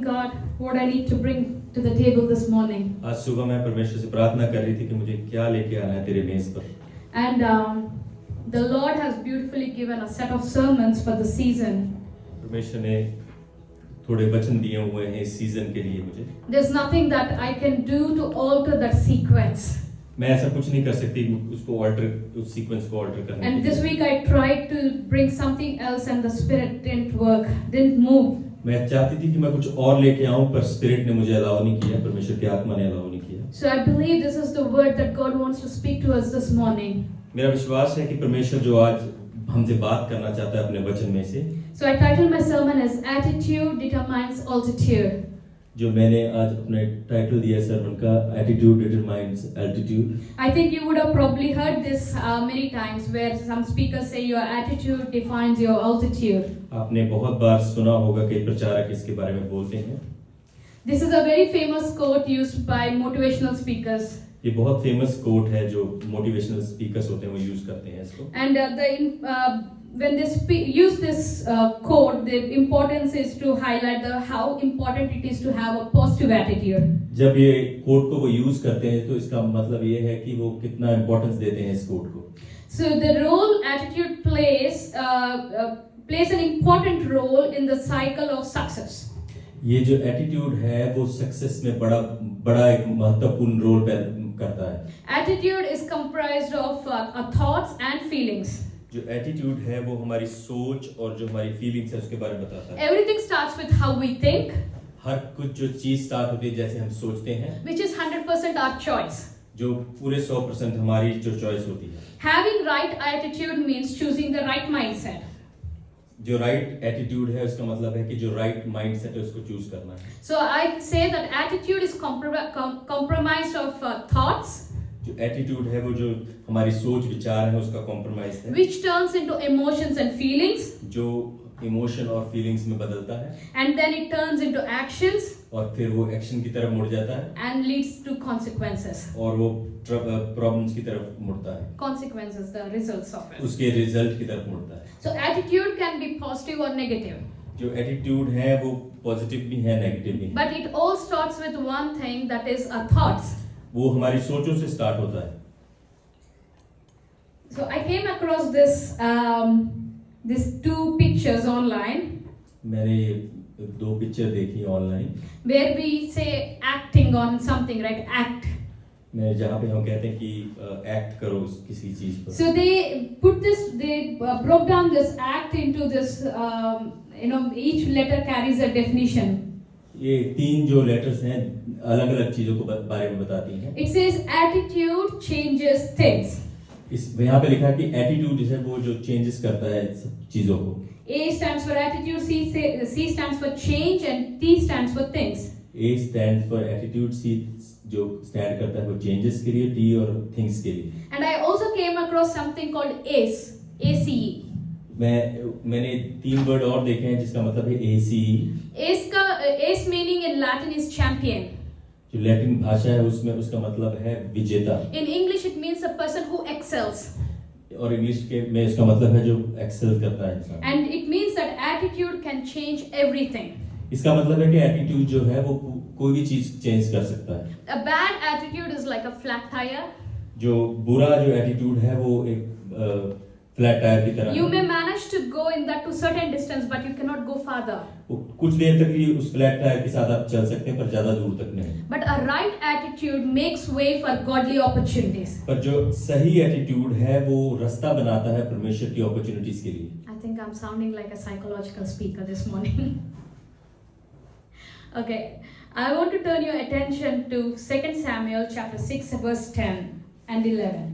God, what I need to bring to the table this morning. आज सुबह मैं परमेश्वर से प्रार्थना कर रही थी कि मुझे क्या लेके आना है तेरे मेज पर. And the Lord has beautifully given a set of sermons for the season. परमेश्वर ने थोड़े वचन दिए हुए हैं इस सीजन के लिए मुझे. There's nothing that I can do to alter that sequence. मैं ऐसा कुछ नहीं कर सकती उसको ऑल्टर उस सीक्वेंस को ऑल्टर करने And के this लिए. week I tried to bring something else and the Spirit didn't work, didn't move. मैं चाहती थी कि मैं कुछ और लेके आऊं पर स्पिरिट ने मुझे अलाउ नहीं किया, परमेश्वर की आत्मा ने अलाउ नहीं किया. So I believe this is the word that God wants to speak to us this morning. मेरा विश्वास है कि परमेश्वर जो आज हमसे बात करना चाहता है अपने वचन में से, So I titled my sermon as Attitude Determines Altitude. जो मैंने आज अपने टाइटल दिया सर्मन का, attitude determines altitude. I think you would have probably heard this many times where some speakers say your attitude defines your altitude. आपने बहुत बार सुना होगा कई प्रचारक इसके बारे में बोलते हैं. This is a very famous quote used by motivational speakers. ये बहुत फेमस कोट है जो मोटिवेशनल स्पीकर्स होते हैं वो यूज करते हैं इसको. And when they use this quote, the importance is to highlight how important it is to have a positive attitude. जब ये कोट को वो यूज करते हैं तो इसका मतलब ये है कि वो कितना इम्पोर्टेंस देते हैं इस कोट को. So the role attitude plays an important role in the cycle of success. ये जो एटीट्यूड है वो सक्सेस में बड़ा एक महत्वपूर्ण रोल करता है. Attitude is comprised of our thoughts and feelings. जो एटीट्यूड है वो हमारी सोच और जो हमारी फीलिंग्स है उसके बारे में बताता है. Everything starts with how we think, हर कुछ जो चीज स्टार्ट होती है जैसे हम सोचते हैं, which is 100% our choice. जो पूरे 100% हमारी जो चॉइस होती है. Having right attitude means choosing the right mindset. जो राइट एटीट्यूड है उसका मतलब है कि जो राइट माइंडसेट है उसको चूज करना है. So I say that attitude is compromised of thoughts, जो एटीट्यूड है वो जो हमारी सोच विचार है उसका कॉम्प्रोमाइज है, which turns into emotions and feelings, जो इमोशन और फीलिंग्स में बदलता है, and then it turns into actions और फिर वो एक्शन की तरफ मुड़ जाता है and leads to consequences. और वो प्रॉब्लम्स की तरफ मुड़ता है, Consequences, the results of it. उसके रिजल्ट की तरफ मुड़ता है. So attitude can be positive or negative, जो एटीट्यूड है वो पॉजिटिव भी है नेगेटिव भी है, but it all starts with one thing, that is our thoughts. वो हमारी सोचों से स्टार्ट होता है. So I came across these two pictures online मैंने ये दो पिक्चर देखी online where we say acting on something, right? Act. मैं जहाँ पे हम कहते हैं कि एक्ट करो किसी चीज पर. So they broke down this act into this, each letter carries a definition. ये तीन जो लेटर्स हैं अलग अलग चीजों को बारे में बताती हैं. It says attitude changes things. इस यहाँ पे लिखा है कि एटीट्यूड है वो जो चेंजेस करता है सब चीजों को. A stands for attitude, C stands for change, and T stands for things. A stands for attitude, C जो स्टैंड करता है वो चेंजेस के लिए, T और थिंग्स के लिए. And I also came across something called ACE, ACE. मैंने तीन वर्ड और देखे हैं जिसका मतलब है ACE. ACE meaning in Latin is champion. जो लैटिन भाषा है उसमें उसका मतलब है विजेता. In English it means a person who excels. और इंग्लिश के में इसका मतलब है जो एक्सेल करता है इंसान. And it means that attitude can change everything. इसका मतलब है कि एटीट्यूड जो है वो कोई भी चीज चेंज कर सकता है. A bad attitude is like a flat tire. जो बुरा जो एटीट्यूड है वो एक फ्लैट टायर की तरह. You may manage to go in that to certain distance, but you cannot go farther. कुछ देर तक ही उस फ्लैट टायर के साथ आप चल सकते हैं पर ज्यादा दूर तक नहीं. But a right attitude makes way for godly opportunities. पर जो सही एटीट्यूड है वो रास्ता बनाता है परमेश्वर की अपॉर्चुनिटीज के लिए. I think I'm sounding like a psychological speaker this morning. Okay, I want to turn your attention to 2 Samuel chapter 6 verse 10 and 11.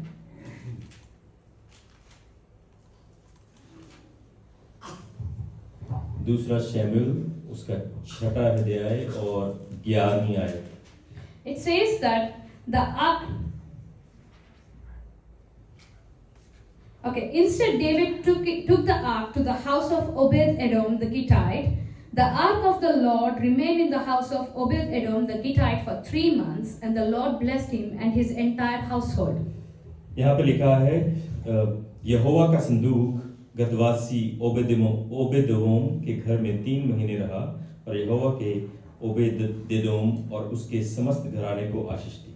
दूसरा शमूएल उसका 6वां अध्याय और 11वीं आयत. It says that the ark. Okay, instead David took the ark to the house of Obed-Edom the Gittite. The ark of the Lord remained in the house of Obed-Edom the Gittite for 3 months, and the Lord blessed him and his entire household. यहाँ पे लिखा है यहोवा का संदूक गतवासी ओबेदोम के घर में 3 महीने रहा और यहोवा के ओबेदेदोम और उसके समस्त घराने को आशीष दी।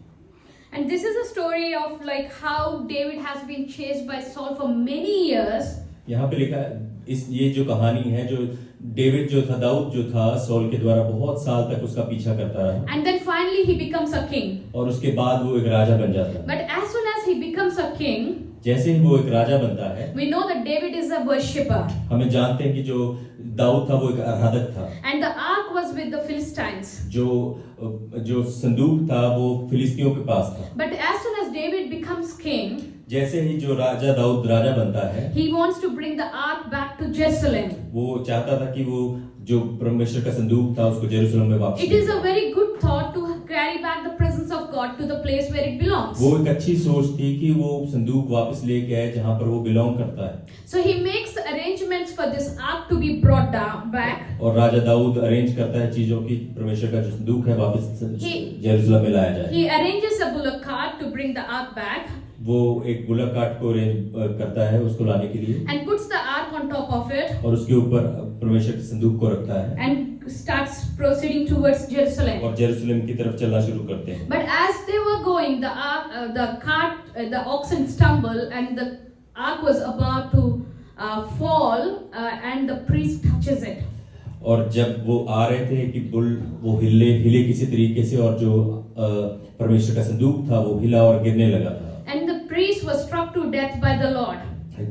And this is a story of like how David has been chased by Saul for many years. यहाँ पे लिखा ये जो कहानी है, जो डेविड जो था, दाऊद जो था, सॉल के द्वारा बहुत साल तक उसका पीछा करता रहा। And then finally he becomes a king. और उसके बाद वो एक राजा बन जाता है। But as soon as he becomes a king, जैसे ही वो एक राजा बनता है, we know that David is a worshipper. हमें जानते हैं कि जो दाऊद था वो एक आराधक था। And the ark was with the Philistines. जो संदूक था वो फिलिस्तियों के पास था। But as soon as David becomes king, जैसे ही जो राजा दाऊद राजा बनता है, he wants to bring the ark back to Jerusalem. वो चाहता था कि वो जो परमेश्वर का संदूक था उसको यरूशलेम में वापस। It is a very good thought to carry back the presence of God to the place where it belongs. वो एक अच्छी सोच थी कि वो संदूक वापस लेके आए जहाँ पर वो बिलोंग करता है। So he makes arrangements for this ark to be brought back. और राजा दाऊद अरेंज करता है चीजों की, परमेश्वर का जो संदूक है वापस यरूशलेम में लाया जाए। He arranges a bullock cart to bring the ark back. वो एक बुलक कार्ट को अरेंज करता है उसको लाने के लिए, And puts the ark on top of it. और उसके ऊपर परमेश्वर के संदूक को रखता है। And starts proceeding towards Jerusalem. और यरूशलेम की तरफ चलना शुरू करते हैं। But as they were going, the oxen stumble, and the ark was about to fall, and the priest touches it. और जब वो आ रहे थे कि वो हिले किसी तरीके से, और जो परमेश्वर का संदूक था वो हिला और गिरने लगा था। And the priest was struck to death by the Lord.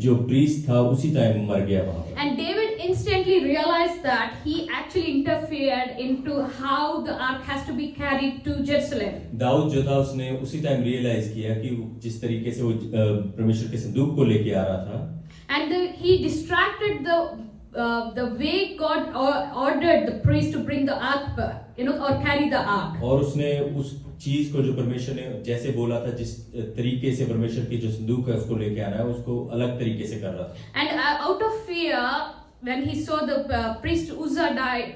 जो प्रीस्ट था उसी टाइम मर गया वहां पर। And David instantly realized that he actually interfered into how the ark has to be carried to Jerusalem. Dawood जो था उसने उसी टाइम रियलाइज किया कि जिस तरीके से वो परमेश्वर के संदूक को लेके आ रहा था, And he distracted the way God ordered the priest to bring the ark, or carry the ark. और उसने उस चीज को जो परमेश्वर ने जैसे बोला था, जिस तरीके से परमेश्वर की जो संदूक है उसको लेके आना है, उसको अलग तरीके से कर रहा था। And out of fear, when he saw the priest Uzzah died,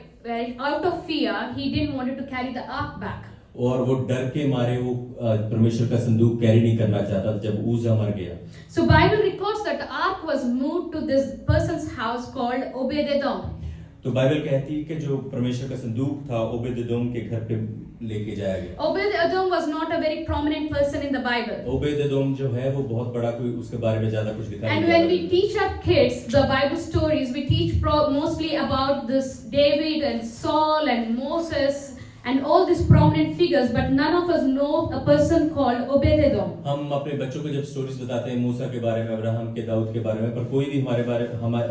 out of fear, he didn't want to carry the ark back. और वो डर के मारे वो परमेश्वर का संदूक कैरी नहीं करना चाहता जब उज्जा मर गया। So Bible records that the ark was moved to this person's house called Obed-edom. तो बाइबल कहती है कि जो परमेश्वर का संदूक था ओबेदेदोम के घर पे लेके जाया गया। Obed-edom was not a very prominent person in the Bible. ओबेदेदोम जो है वो बहुत बड़ा, कोई उसके बारे में ज्यादा कुछ लिखा नहीं। And when we teach our kids the Bible stories, we teach mostly about this David and Saul and Moses and all these prominent figures, but none of us know a person called Obed-edom. हम अपने बच्चों को जब stories बताते हैं मूसा के बारे में, अब्राहम के, दाऊद के बारे में, पर कोई भी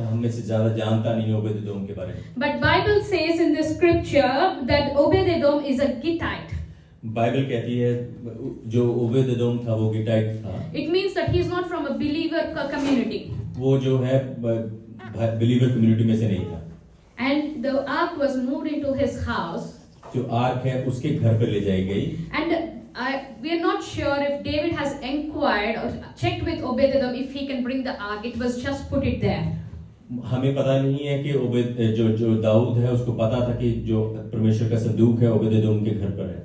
हम में से ज्यादा जानता नहीं ओबेदेदोम के बारे में। But Bible says in the scripture that Obed-edom is a Gittite. Bible कहती है जो ओबेदेदोम था वो गिटाइट था। It means that he is not from a believer community. वो जो है बिलीवर कम्युनिटी में से नहीं था। And the ark was moved into his house. जो आर्क है उसके घर पे ले जाई गई। And we are not sure if David has inquired or checked with Obed-edom if he can bring the ark. It was just put it there. हमें पता नहीं है कि जो दाऊद है उसको पता था कि जो परमेश्वर का संदूक है ओबेदेदोम के घर पर है।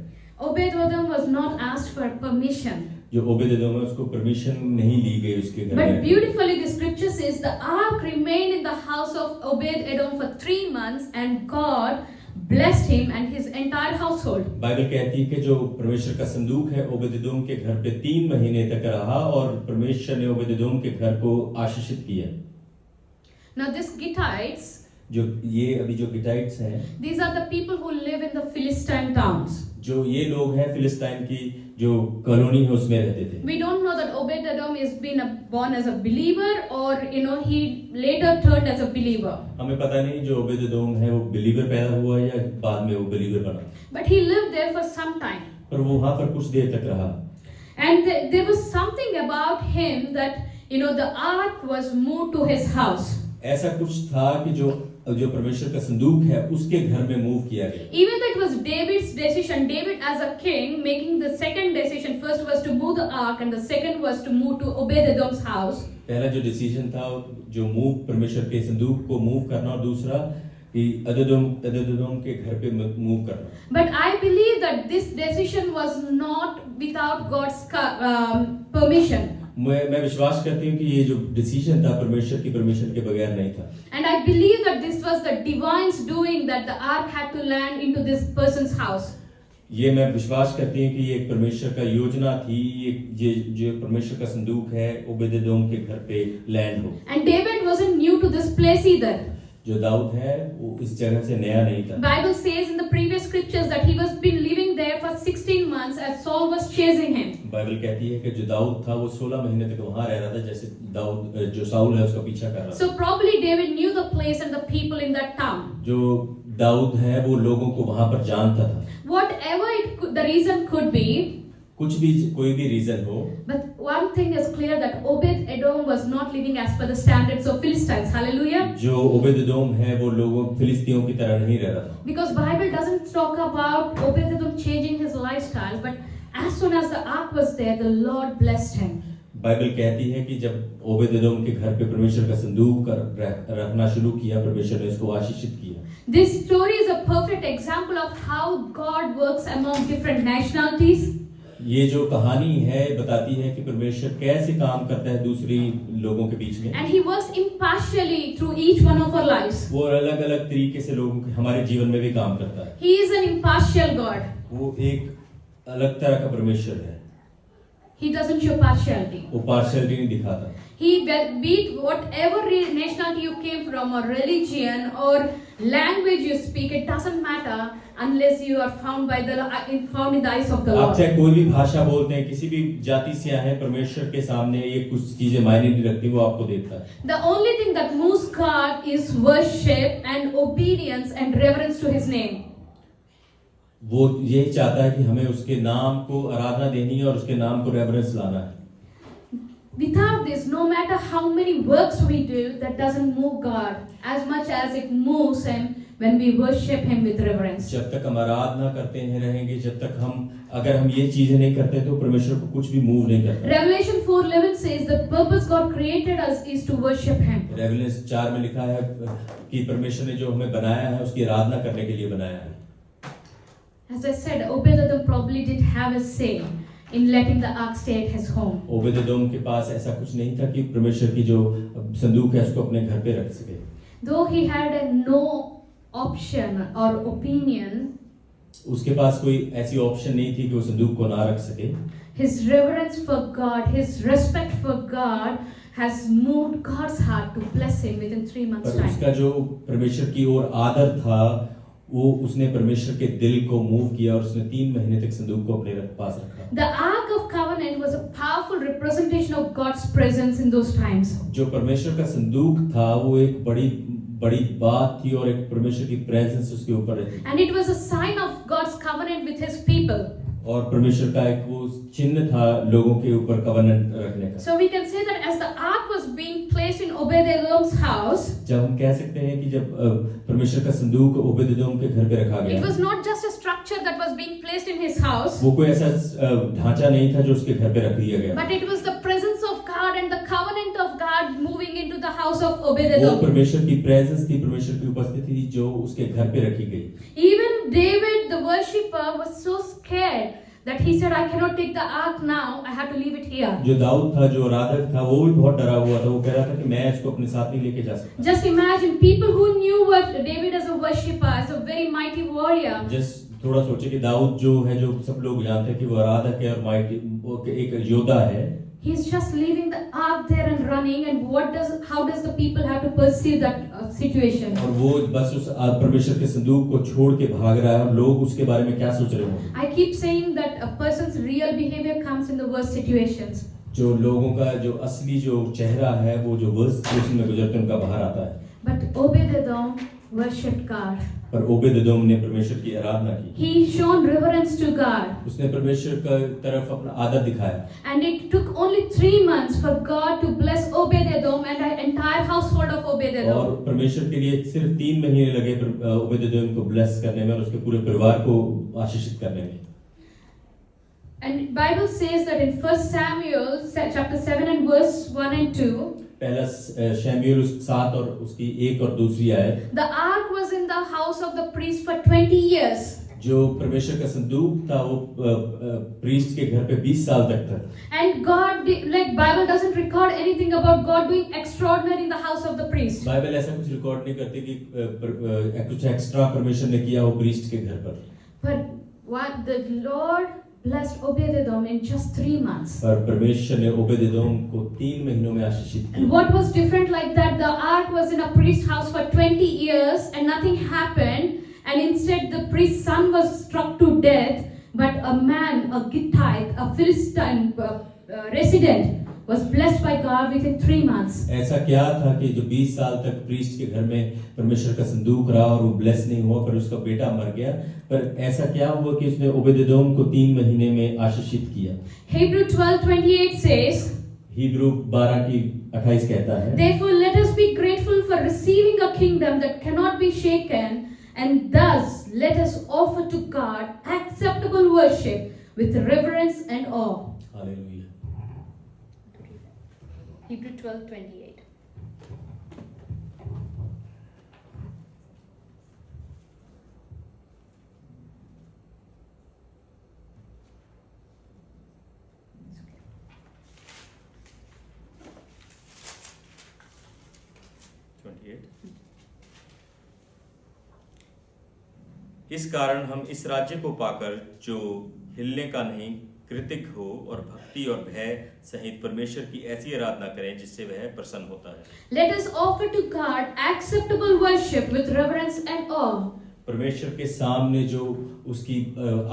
Obed-edom was not asked for permission. जो ओबेदेदोम है उसको परमिशन नहीं ली गई उसके घर में। But beautifully the scripture says the ark remained in the house of Obed-edom for 3 months, and God blessed him and his entire household. Bible कहती है कि जो परमेश्वर का संदूक है ओबेदेदोम के घर पे 3 महीने तक रहा, और परमेश्वर ने ओबेदेदोम के घर को आशीषित किया। Now these Gittites, जो ये अभी जो गिटाइट्स हैं, these are the people who live in the Philistine towns. जो ये लोग हैं फिलिस्तीन की जो कॉलोनी है उसमें रहते थे। We don't know that Obed-edom is born as a believer, or he later turned as a believer. हमें पता नहीं जो ओबेदेदोम है वो बिलीवर पैदा हुआ या बाद में वो बिलीवर बना। But he lived there for some time. पर वो वहाँ पर कुछ देर तक रहा। And there was something about him that the ark was moved to his house. ऐसा कुछ था कि जो परमेश्वर का संदूक है उसके घर में मूव किया गया। Even though it was David's decision, David as a king making the second decision, first was to move the ark and the second was to move to Obed-edom's house. पहला जो डिसीजन था जो move परमेश्वर के संदूक को move करना, और दूसरा कि ओबेदेदोम के घर पे मूव करना। But I believe that this decision was not without God's permission. मैं विश्वास करती हूँ कि ये जो डिसीजन था परमेश्वर की परमिशन के बगैर नहीं था। And I believe that this was the divine's doing that the ark had to land into this person's house. ये मैं विश्वास करती हूँ कि ये एक परमेश्वर का योजना थी, ये जो परमेश्वर का संदूक है ओबेदेदोम के घर पे लैंड हो। And David wasn't new to this place either. जो दाऊद है वो इस जगह से नया नहीं था। Bible says in the previous scriptures that he was been living there for 16 months as Saul was chasing him. Bible कहती है कि जो दाऊद था वो 16 महीने तक वहाँ रह रहा था, जैसे दाऊद जो साउल है उसका पीछा कर रहा था। So probably David knew the place and the people in that town. जो दाऊद है वो लोगों को वहाँ पर जानता था। Whatever the reason could be, कुछ भी कोई भी रीजन हो, but one thing is clear that Obed Edom was not living as per the standards of Philistines. Hallelujah. जो ओबेदेदोम है वो लोगों फिलिस्तियों की तरह नहीं रह रहा था। Because Bible doesn't talk about Obed Edom changing his lifestyle, but as soon as the ark was there, the Lord blessed him. Bible कहती है कि जब ओबेदेदोम के घर पे परमेश्वर का संदूक रखना शुरू किया, परमेश्वर ने उसको आशीषित किया। This story is a perfect example of how God works among different nationalities. ये जो कहानी है बताती है कि परमेश्वर कैसे काम करता है दूसरी लोगों के बीच में। And he works impartially through each one of our lives. वो अलग-अलग तरीके से लोगों के हमारे जीवन में भी काम करता है। He is an impartial God. वो एक अलग तरह का परमेश्वर है। He doesn't show partiality. वो पार्शियलिटी नहीं दिखाता। He be it whatever nationality you came from or religion or language you speak, it doesn't matter unless you are found in the eyes of the आप Lord. चाहे कोई भी भाषा बोलते हैं, किसी भी जाति से आए हैं, परमेश्वर के सामने ये कुछ चीजें मायने नहीं रखती, वो आपको देखता है। The only thing that moves God is worship and obedience and reverence to His name. वो यही चाहता है कि हमें उसके नाम को आराधना देनी है और उसके नाम को रेवरेंस लाना है। Without this, no matter how many works we do, that doesn't move God as much as it moves Him when we worship Him with reverence. जब तक हम आराधना करते हैं रहेंगे, जब तक अगर हम ये चीजें नहीं करते तो परमेश्वर को कुछ भी मूव नहीं करता। Revelation 4:11 says the purpose God created us is to worship Him. Revelation 4 में लिखा है कि परमेश्वर ने जो हमें बनाया है उसकी आराधना करने के लिए बनाया है। As I said, Obed-Edom probably didn't have a say in letting the ark stay at his home. ओबेदेदोम के पास ऐसा कुछ नहीं था कि परमेश्वर की जो संदूक है उसको अपने घर पे रख सके। Though he had no option or opinion, उसके पास कोई ऐसी ऑप्शन नहीं थी कि वो संदूक को ना रख सके। his reverence for God, his respect for God has moved God's heart to bless him within 3 months' पर time. उसका जो परमेश्वर की ओर आदर था वो उसने परमेश्वर के दिल को मूव किया और उसने 3 महीने तक संदूक को अपने पास रखा। The Ark of Covenant was a powerful representation of God's presence in those times. जो परमेश्वर का संदूक था वो एक बड़ी बात थी और एक परमेश्वर की प्रेजेंस उसके ऊपर रहती। And it was a sign of God's covenant with His people. और परमेश्वर का एक वो चिन्ह था लोगों के ऊपर कवनेंट रखने का। So we can say that as the ark was being placed in Obed-Edom's house, जब हम कह सकते हैं कि जब परमेश्वर का संदूक ओबेदेदोम के घर पे रखा गया, it was not just a structure that was being placed in his house, वो कोई ऐसा ढांचा नहीं था जो उसके घर पे रख दिया गया, but it was the presence of God and the covenant of God moving into the house of वो Obed-Edom. परमेश्वर की प्रेजेंस थी, परमेश्वर की उपस्थिति थी जो उसके घर पे रखी गई। Even David, the worshipper, was so scared that he said, I cannot take the ark now, I have to leave it here. जो दाऊद था, जो आराधक था, वो भी बहुत डरा हुआ था। वो कह रहा था कि मैं इसको अपने साथ नहीं लेके जा सकता। Just imagine people who knew what David as a worshipper, as a very mighty warrior. Just थोड़ा सोचे कि दाऊद जो है, जो सब लोग जानते हैं कि वो आराधक है और माइटी, वो एक योद्धा है। He's just leaving the ark there and running, and how does the people have to perceive that situation? और वो बस उस परमेश्वर के संदूक को छोड़ के भाग रहा है और लोग उसके बारे में क्या सोच रहे होंगे? I keep saying that a person's real behavior comes in the worst situations. जो लोगों का जो असली जो चेहरा है वो जो वर्स्ट सिचुएशन में गुजरते हैं उनका बाहर आता है। But Obed-Edom worshipped God. पर ओबेदेदोम ने परमेश्वर की आराधना की। He shown reverence to God. उसने परमेश्वर की तरफ अपना आदर दिखाया। And it took only 3 months for God to bless Obed-Edom and the entire household of और Obed-Edom. परमेश्वर के लिए सिर्फ 3 महीने लगे ओबेदेदोम को ब्लेस करने में और उसके पूरे परिवार को आशीषित करने में। And Bible says that in 1 Samuel chapter 7 and verse 1 and 2, पहला शमूएल 7 और उसकी 1 और दूसरी आयत, the ark was in the house of the priest for 20 years. जो परमेश्वर का संदूक था वो प्रीस्ट के घर पे 20 साल तक था। And God, like Bible doesn't record anything about God doing extraordinary in the house of the priest. Bible ऐसा कुछ रिकॉर्ड नहीं करती कि कुछ एक्स्ट्रा परमेश्वर ने किया हो प्रीस्ट के घर पर। But what the Lord blessed Obed-Edom in just 3 months. पर परमेश्वर ने ओबेदेदोम को 3 महीनों में आशीषित And किया। what was different like that? The ark was in a priest's house for 20 years and nothing happened. And instead the priest's son was struck to death. But a man, a Gittite, a Philistine resident was blessed by God within 3 months. ऐसा क्या था कि जो 20 साल तक priest के घर में परमेश्वर का संदूक रहा और वो ब्लेस नहीं हुआ, पर उसका बेटा मर गया। पर ऐसा क्या हुआ कि उसने ओबेदेदोम को 3 महीने में आशीषित किया। Hebrew 12:28 says, हिब्रू 12:28 कहता है, Therefore let us be grateful for receiving a kingdom that cannot be shaken, and thus let us offer to God acceptable worship with reverence and awe. Hallelujah. Hebrew 12:28. इस कारण हम इस राज्य को पाकर जो हिलने का नहीं कृतिक हो और भक्ति और भय सहित परमेश्वर की ऐसी आराधना करें जिससे वह प्रसन्न होता है। Let us offer to God acceptable worship with reverence and awe. परमेश्वर के सामने जो उसकी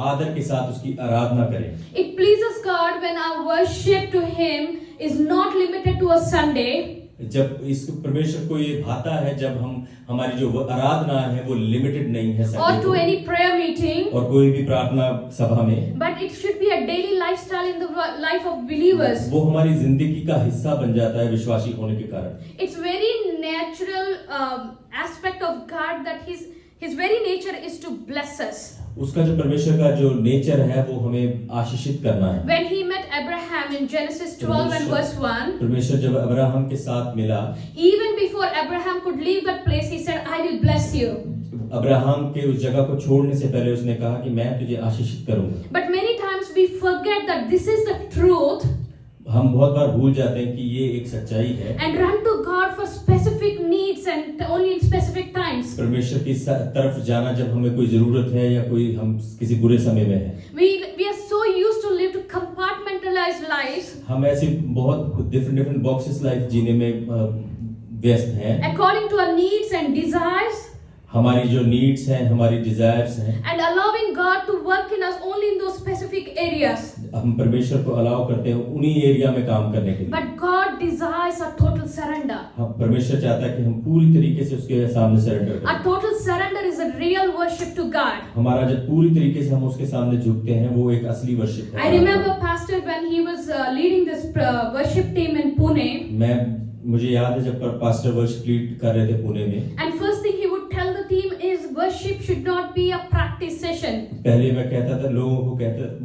आदर के साथ उसकी आराधना करें। It pleases God when our worship to Him is not limited to a Sunday. जब इस परमेश्वर को ये भाता है जब हम हमारी जो आराधना है वो लिमिटेड नहीं है or to any prayer meeting, और कोई भी प्रार्थना सभा में, but it should be a daily lifestyle in the life of believers. वो हमारी जिंदगी का हिस्सा बन जाता है विश्वासी होने के कारण। It's very natural aspect of God that His very nature is to bless us. उसका जो परमेश्वर का जो नेचर है वो हमें आशीषित करना है। When He met Abraham in Genesis 12 and verse 1, परमेश्वर जब अब्राहम के साथ मिला, even before Abraham could leave that place, He said, I will bless you. Abraham के उस जगह को छोड़ने से पहले उसने कहा कि मैं तुझे आशीषित करूंगा। But many times we forget that this is the truth हम बहुत बार भूल जाते हैं कि ये एक सच्चाई है and run to God for specific needs and only in specific times. परमेश्वर की तरफ जाना जब हमें कोई जरूरत है या कोई हम किसी बुरे समय में है। We are so used to live to compartmentalized lives हम ऐसे बहुत डिफरेंट बॉक्सेस लाइफ जीने में व्यस्त हैं। according to our needs and desires, हमारी जो नीड्स हैं, हमारी डिजायर्स हैं, and allowing God to work in us only in those specific areas. हम परमेश्वर को अलाउ करते हैं उन्हीं एरिया में काम करने के लिए। But God desires a total surrender. हम परमेश्वर चाहता है कि हम पूरी तरीके से उसके सामने सरेंडर A करें। total surrender is a real worship to God. हमारा जब पूरी तरीके से हम उसके सामने झुकते हैं वो एक असली वर्शिप है। I remember Pastor when he was leading this worship team in Pune. मुझे याद है जब पास्टर वर्शिप लीड कर रहे थे पुणे में। And first thing he would tell the team is worship should not be a practice session. पहले मैं कहता था लोगों को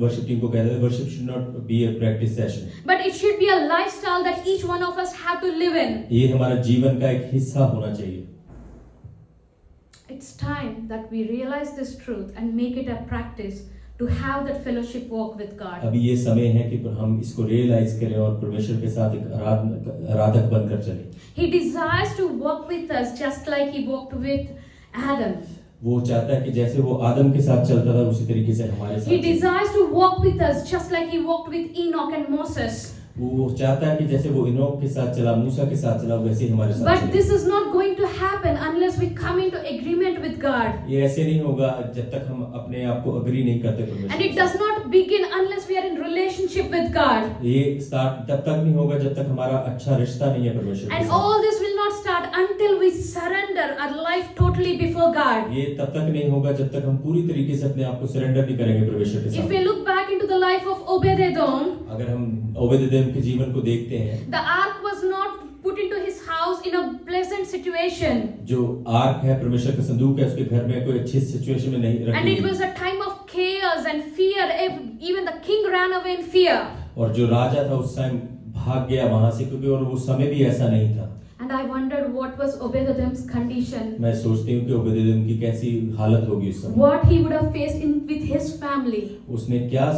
वर्शिप टीम को कहता था worship should not be a practice session. But it should be a lifestyle that each one of us have to live in. ये हमारा जीवन का एक हिस्सा होना चाहिए। It's time that we realize this truth and make it a practice to have that fellowship walk with God. अभी ये समय है कि हम इसको रियलाइज करें और परमेश्वर के साथ एक आराधक बनकर चलें। He desires to walk with us just like he walked with Adam. वो चाहता है कि जैसे वो आदम के साथ चलता था उसी तरीके से हमारे साथ He desires to walk with us just like he walked with Enoch and Moses. वो चाहता है कि जैसे वो इनोक के साथ चला, मूसा के साथ चला, वैसे ही हमारे साथ But चले। this is not going to happen unless we come into agreement with God. ये ऐसे नहीं होगा जब तक हम अपने आप को अग्री नहीं करते परमेश्वर And it के does साथ। not begin unless we are in relationship with God. ये स्टार्ट तब तक नहीं होगा जब तक हमारा अच्छा रिश्ता नहीं है परमेश्वर के And साथ। all this will not start until we surrender our life totally before God. ये तब तक नहीं होगा जब तक हम पूरी तरीके से अपने आप को सरेंडर नहीं करेंगे परमेश्वर के If साथ। we look back into the life of Obed-Edom, अगर हम ओबेदेदोम के जीवन को देखते हैं, the ark was not put into his house in a pleasant situation. जो आर्क है परमेश्वर का संदूक है उसके घर में कोई अच्छी सिचुएशन में नहीं And रखी it गई। was a time of chaos and fear. Even the king ran away in fear. और जो राजा था उस टाइम भाग गया वहां से क्योंकि और वो समय भी ऐसा नहीं था। And I wondered what was Obed-Edom's condition, मैं सोचती हूँ कि ओबेदेदोम की कैसी हालत होगी उस समय। what he would have faced with his family. उसने क्या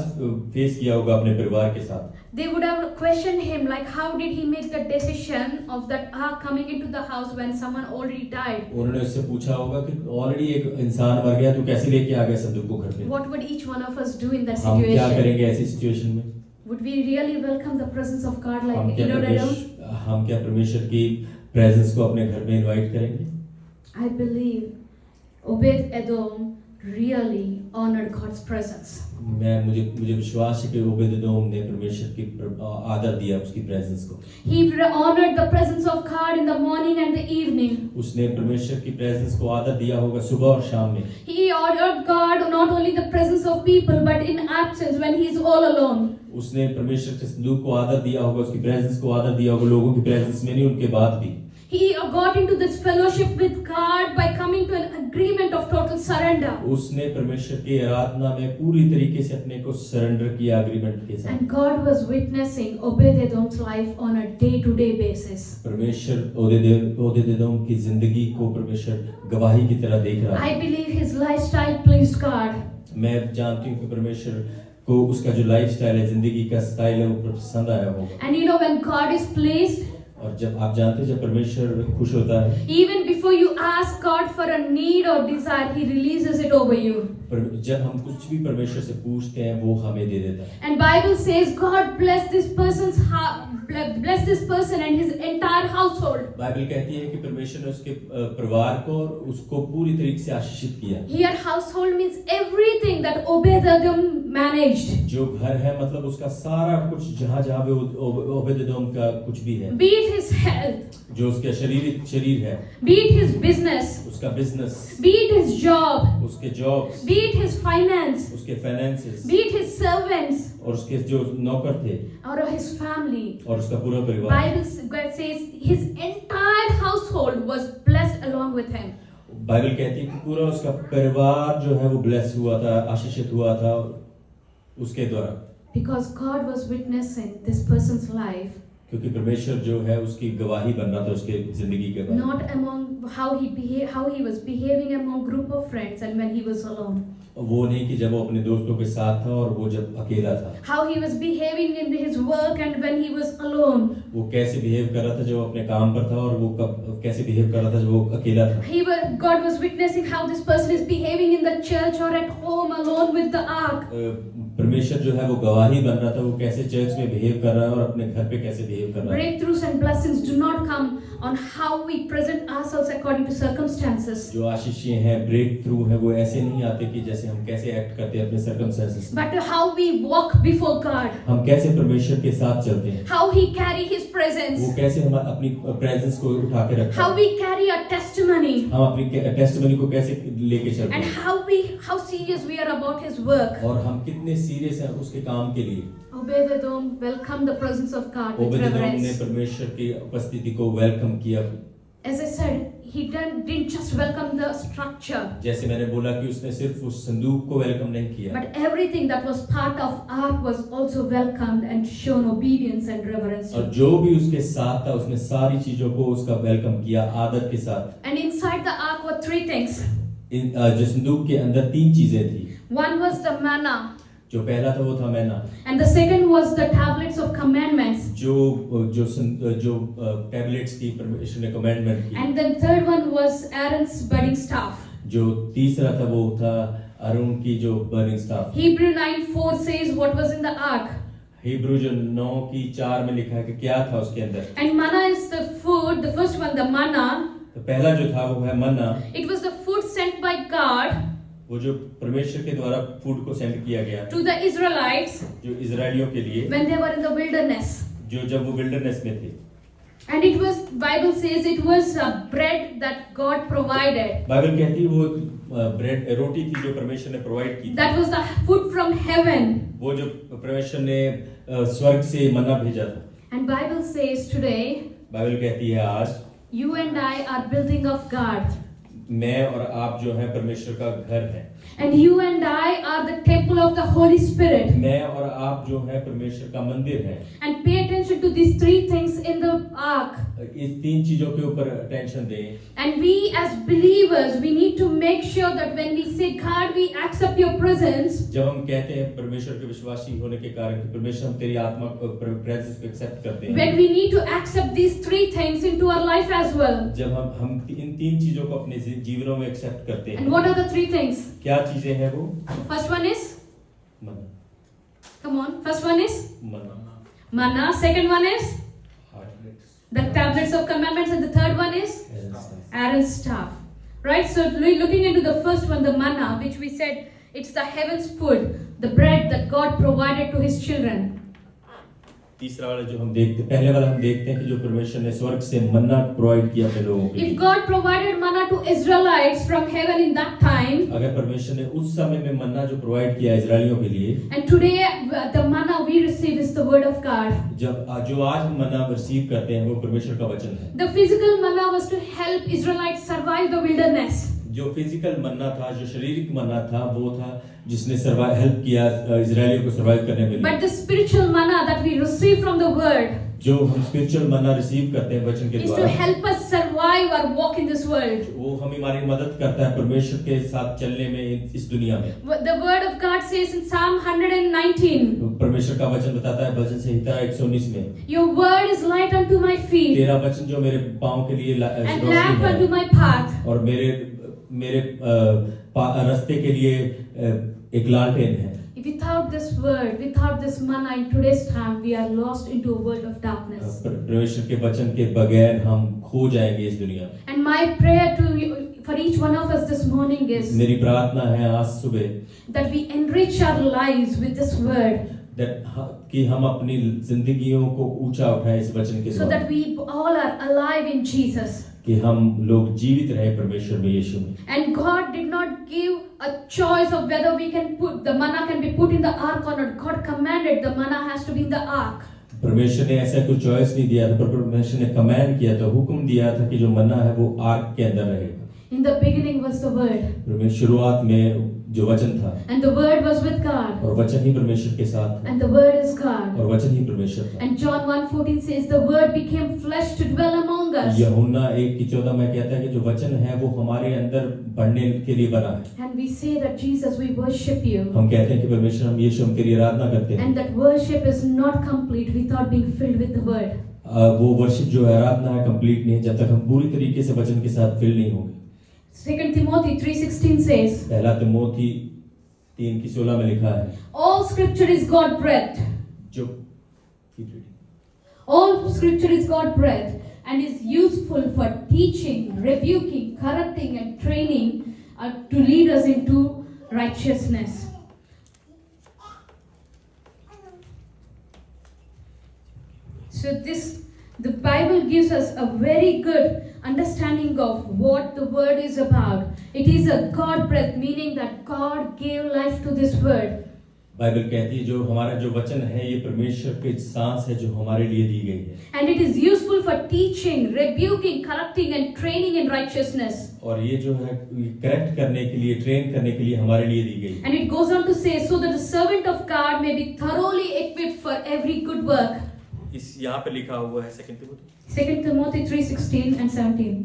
फेस किया होगा अपने परिवार के साथ। They would have questioned him like, how did he make the decision of that ark coming into the house when someone already died? उन्होंने उससे पूछा होगा कि ऑलरेडी एक इंसान मर गया, तू कैसे लेके आ गया संदूक को घर पे? What would each one of us do in that हम क्या situation? करेंगे ऐसी सिचुएशन में? Would we really welcome the presence of God हम like क्या परमेश्वर की प्रेजेंस को अपने घर में इनवाइट करेंगे? I believe Obed-Edom really honored God's presence. मुझे विश्वास है कि ओबेदेदोम ने परमेश्वर की आदर दिया उसकी प्रेजेंस को। He honored the presence of God in the morning and the evening. उसने परमेश्वर की प्रेजेंस को आदर दिया होगा सुबह और शाम में। He honored God not only the presence of people but in absence when he is all alone. उसने परमेश्वर के संदूक को आदर दिया होगा, उसकी प्रेजेंस को आदर दिया होगा, लोगों की प्रेजेंस में नहीं, उनके बाद भी। He got into this fellowship with God by coming to an agreement of total surrender. उसने परमेश्वर की आराधना में पूरी तरीके से अपने को सरेंडर किया एग्रीमेंट के साथ। And God was witnessing Obed-Edom's life on a day-to-day basis. परमेश्वर ओबेदेदोम की जिंदगी को परमेश्वर गवाही की तरह देख रहा है। I believe his lifestyle pleased God. मैं जानती हूँ कि परमेश्वर को उसका जो लाइफस्टाइल है, जिंदगी का स्टाइल है, वो पसंद आया होगा। And you know when God is pleased, और जब आप जानते हैं जब परमेश्वर खुश होता है, even before you ask God for a need or desire, he releases it over you. जब हम कुछ भी परमेश्वर से पूछते हैं वो हमें दे देता है। And Bible says God bless this person and his entire household. Bible कहती है कि परमेश्वर ने उसके परिवार को और उसको पूरी तरीके से आशीषित किया। Here household means everything that Obed-Edom managed. जो घर है मतलब उसका सारा कुछ, जहाँ जहाँ पे ओबेदेदोम का कुछ भी है, Be it his health, जो उसका शरीर है, be it his business, उसका business, be it his job, उसके jobs, be it his finance, उसके finances, be it his servants, और उसके जो नौकर थे or his family. और उसका पूरा परिवार। Bible says his entire household was blessed along with him. Bible कहती है कि पूरा उसका परिवार जो है वो ब्लेस हुआ था, आशीषित हुआ था उसके द्वारा। Because God was witnessing this person's life, क्योंकि परमेश्वर जो है उसकी गवाही बन रहा था उसके जिंदगी के बारे में। not among how he was behaving among group of friends and when he was alone. वो नहीं कि जब वो अपने दोस्तों के साथ था और वो जब अकेला था। How he was behaving in his work and when he was alone. वो कैसे बिहेव कर रहा था जब वो अपने काम पर था और वो कैसे बिहेव कर रहा था जब वो अकेला था। God was witnessing how this person is behaving in the church or at home alone with the ark. परमेश्वर जो है वो गवाही बन रहा था, वो कैसे चर्च में बिहेव कर रहा है और अपने घर पे कैसे बिहेव कर रहा है। Breakthroughs and blessings do not come on how we present ourselves according to circumstances. जो आशीषें हैं, ब्रेक थ्रू है, वो ऐसे नहीं आते कि जैसे हम कैसे एक्ट करते हैं अपने सर्कमस्टेंसेस में, But how we walk before God. हम कैसे परमेश्वर के साथ चलते हैं, How he carry his presence. वो कैसे हम अपनी प्रेजेंस को उठा के रखते How हैं, we carry our testimony. हम अपनी टेस्टिमनी को कैसे लेके चलते And हैं, how serious we are about his work. और हम कितने सीरियस हैं उसके काम के लिए। Obed-Edom welcomed the presence of God with ओबेदेदोम ने reverence. परमेश्वर की उपस्थिति को वेलकम किया। As I said, he didn't just welcome the structure, जैसे मैंने बोला कि उसने सिर्फ उस संदूक को वेलकम नहीं किया, but everything that was part of ark was also welcomed and shown obedience and reverence. और जो भी उसके साथ था उसने सारी चीजों को उसका वेलकम किया आदर के साथ। And inside the ark were three things. जो संदूक के अंदर तीन चीजें थी। One was the manna, जो पहला था वो था मैना, and the second was the tablets of commandments, जो टैबलेट्स की परमेश्वर ने कमांडमेंट की, and the third one was Aaron's budding staff. जो तीसरा था वो था अरुण की जो burning staff. Hebrew 9:4 says what was in the ark. Hebrew जो 9:4 में लिखा है कि क्या था उसके अंदर। And manna is the food, the first one, the manna. तो पहला जो था वो है मन्ना। It was the food sent by God वो जो परमेश्वर के द्वारा फूड को सेंड किया गया to the Israelites जो इजरायलियों के लिए, when they were in the wilderness. जो जब वो विल्डरनेस में थे। And it was, Bible says it was a bread that God provided. Bible कहती है वो ब्रेड रोटी थी जो परमेश्वर ने प्रोवाइड की। That was the food from heaven. वो जो परमेश्वर ने स्वर्ग से मन्ना भेजा था। And Bible says today, Bible कहती है आज you and I are building of God. मैं और आप जो है परमेश्वर का घर है। And you and I are the temple of the Holy Spirit. मैं और आप जो है परमेश्वर का मंदिर है। And pay attention to these three things in the ark. इस 3 चीजों के ऊपर टेंशन दें। And we as believers, we need to make sure that when we say, God, we accept your presence, जब हम कहते हैं परमेश्वर के विश्वासी होने के कारण कि परमेश्वर हम तेरी आत्मा प्रेजेंस को एक्सेप्ट करते हैं, when we need to accept these three things into our life as well. जब हम इन 3 चीजों को अपने जीवनों में एक्सेप्ट करते हैं। And what are the three things? क्या चीजें हैं वो? First one is, मना, come on, first one is मना, manna, second one is heartbreaks, the tablets of commandments, and the third one is Aaron's staff. Right? So looking into the first one, the manna, which we said it's the heaven's food, the bread that God provided to his children. तीसरा वाला जो हम देखते, पहले वाला हम देखते हैं कि जो परमेश्वर ने स्वर्ग से मन्ना प्रोवाइड किया अपने लोगों के लिए। If God provided manna to Israelites from heaven in that time, अगर परमेश्वर ने उस समय में मन्ना जो प्रोवाइड किया इजरायलियों के लिए, and today the manna we receive is the word of God. जो आज हम मन्ना रिसीव करते हैं वो परमेश्वर का वचन है। The physical manna was to help Israelites survive the wilderness. जो फिजिकल मन्ना था, जो शारीरिक मन्ना था, वो था जिसने हेल्प किया इजरायलियों को सर्वाइव करने में। But the spiritual manna that we receive from the word, जो हम स्पिरिचुअल मन्ना रिसीव करते हैं वचन के is to द्वारा, help us survive or walk in this world. वो हमारी मदद करता है परमेश्वर के साथ चलने में इस दुनिया में। The word of God says in Psalm 119, परमेश्वर का वचन बताता है भजन संहिता 119 में, your word is light unto my feet तेरा वचन जो मेरे पाँव के लिए and lamp रोशनी unto है my path. और मेरे रास्ते के लिए एक लालटेन है। Without this word, without this manna in today's time, we are lost into a world of darkness. परमेश्वर के वचन के बगैर हम खो जाएंगे इस दुनिया में। And my prayer to you, for each one of us this morning is मेरी प्रार्थना है आज सुबह that we enrich our lives with this word, कि हम अपनी जिंदगियों को ऊंचा उठाएं इस वचन के so द्वारा, that we all are alive in Jesus. कि हम लोग जीवित रहे परमेश्वर में, यीशु में। And God did not give a choice of whether we can put the manna can be put in the ark or not. God commanded the manna has to be in the ark. परमेश्वर ने ऐसा कोई choice नहीं दिया था, पर परमेश्वर ने कमांड किया था, हुक्म दिया था कि जो मन्ना है वो आर्क के अंदर रहेगा। In the beginning was the word, परमेश्वर शुरुआत में जो वचन था, and the word was with God, और वचन ही परमेश्वर के साथ था, and the word is God. और वचन ही परमेश्वर था। And John 1:14 says the word became flesh to dwell among us. यूहन्ना 1:14 में कहता है कि जो वचन है वो हमारे अंदर बढ़ने के लिए बना है। And we say that Jesus, we worship you. हम कहते हैं कि परमेश्वर हम यीशु हम तेरी आराधना करते हैं। And that worship is not complete without being filled with the word. वो वर्शिप जो है आराधना है कंप्लीट नहीं जब तक हम पूरी तरीके से वचन के साथ फिल नहीं होंगे। 2 Timothy 3:16 says, पहला तिमोथी 3:16 में लिखा है, all scripture is God breathed. जो All scripture is God breathed and is useful for teaching, rebuking, correcting and training to lead us into righteousness. So the Bible gives us a very good understanding of what the word is about. It is a God breath, meaning that God gave life to this word. Bible कहती है जो हमारा जो वचन है ये परमेश्वर की सांस है जो हमारे लिए दी गई है। And it is useful for teaching, rebuking, correcting and training in righteousness. और ये जो है करेक्ट करने के लिए, ट्रेन करने के लिए हमारे लिए दी गई है। And it goes on to say, so that the servant of God may be thoroughly equipped for every good work. इस यहाँ पे लिखा हुआ है 2 तिमोथी 2 Timothy 3:16 and 17.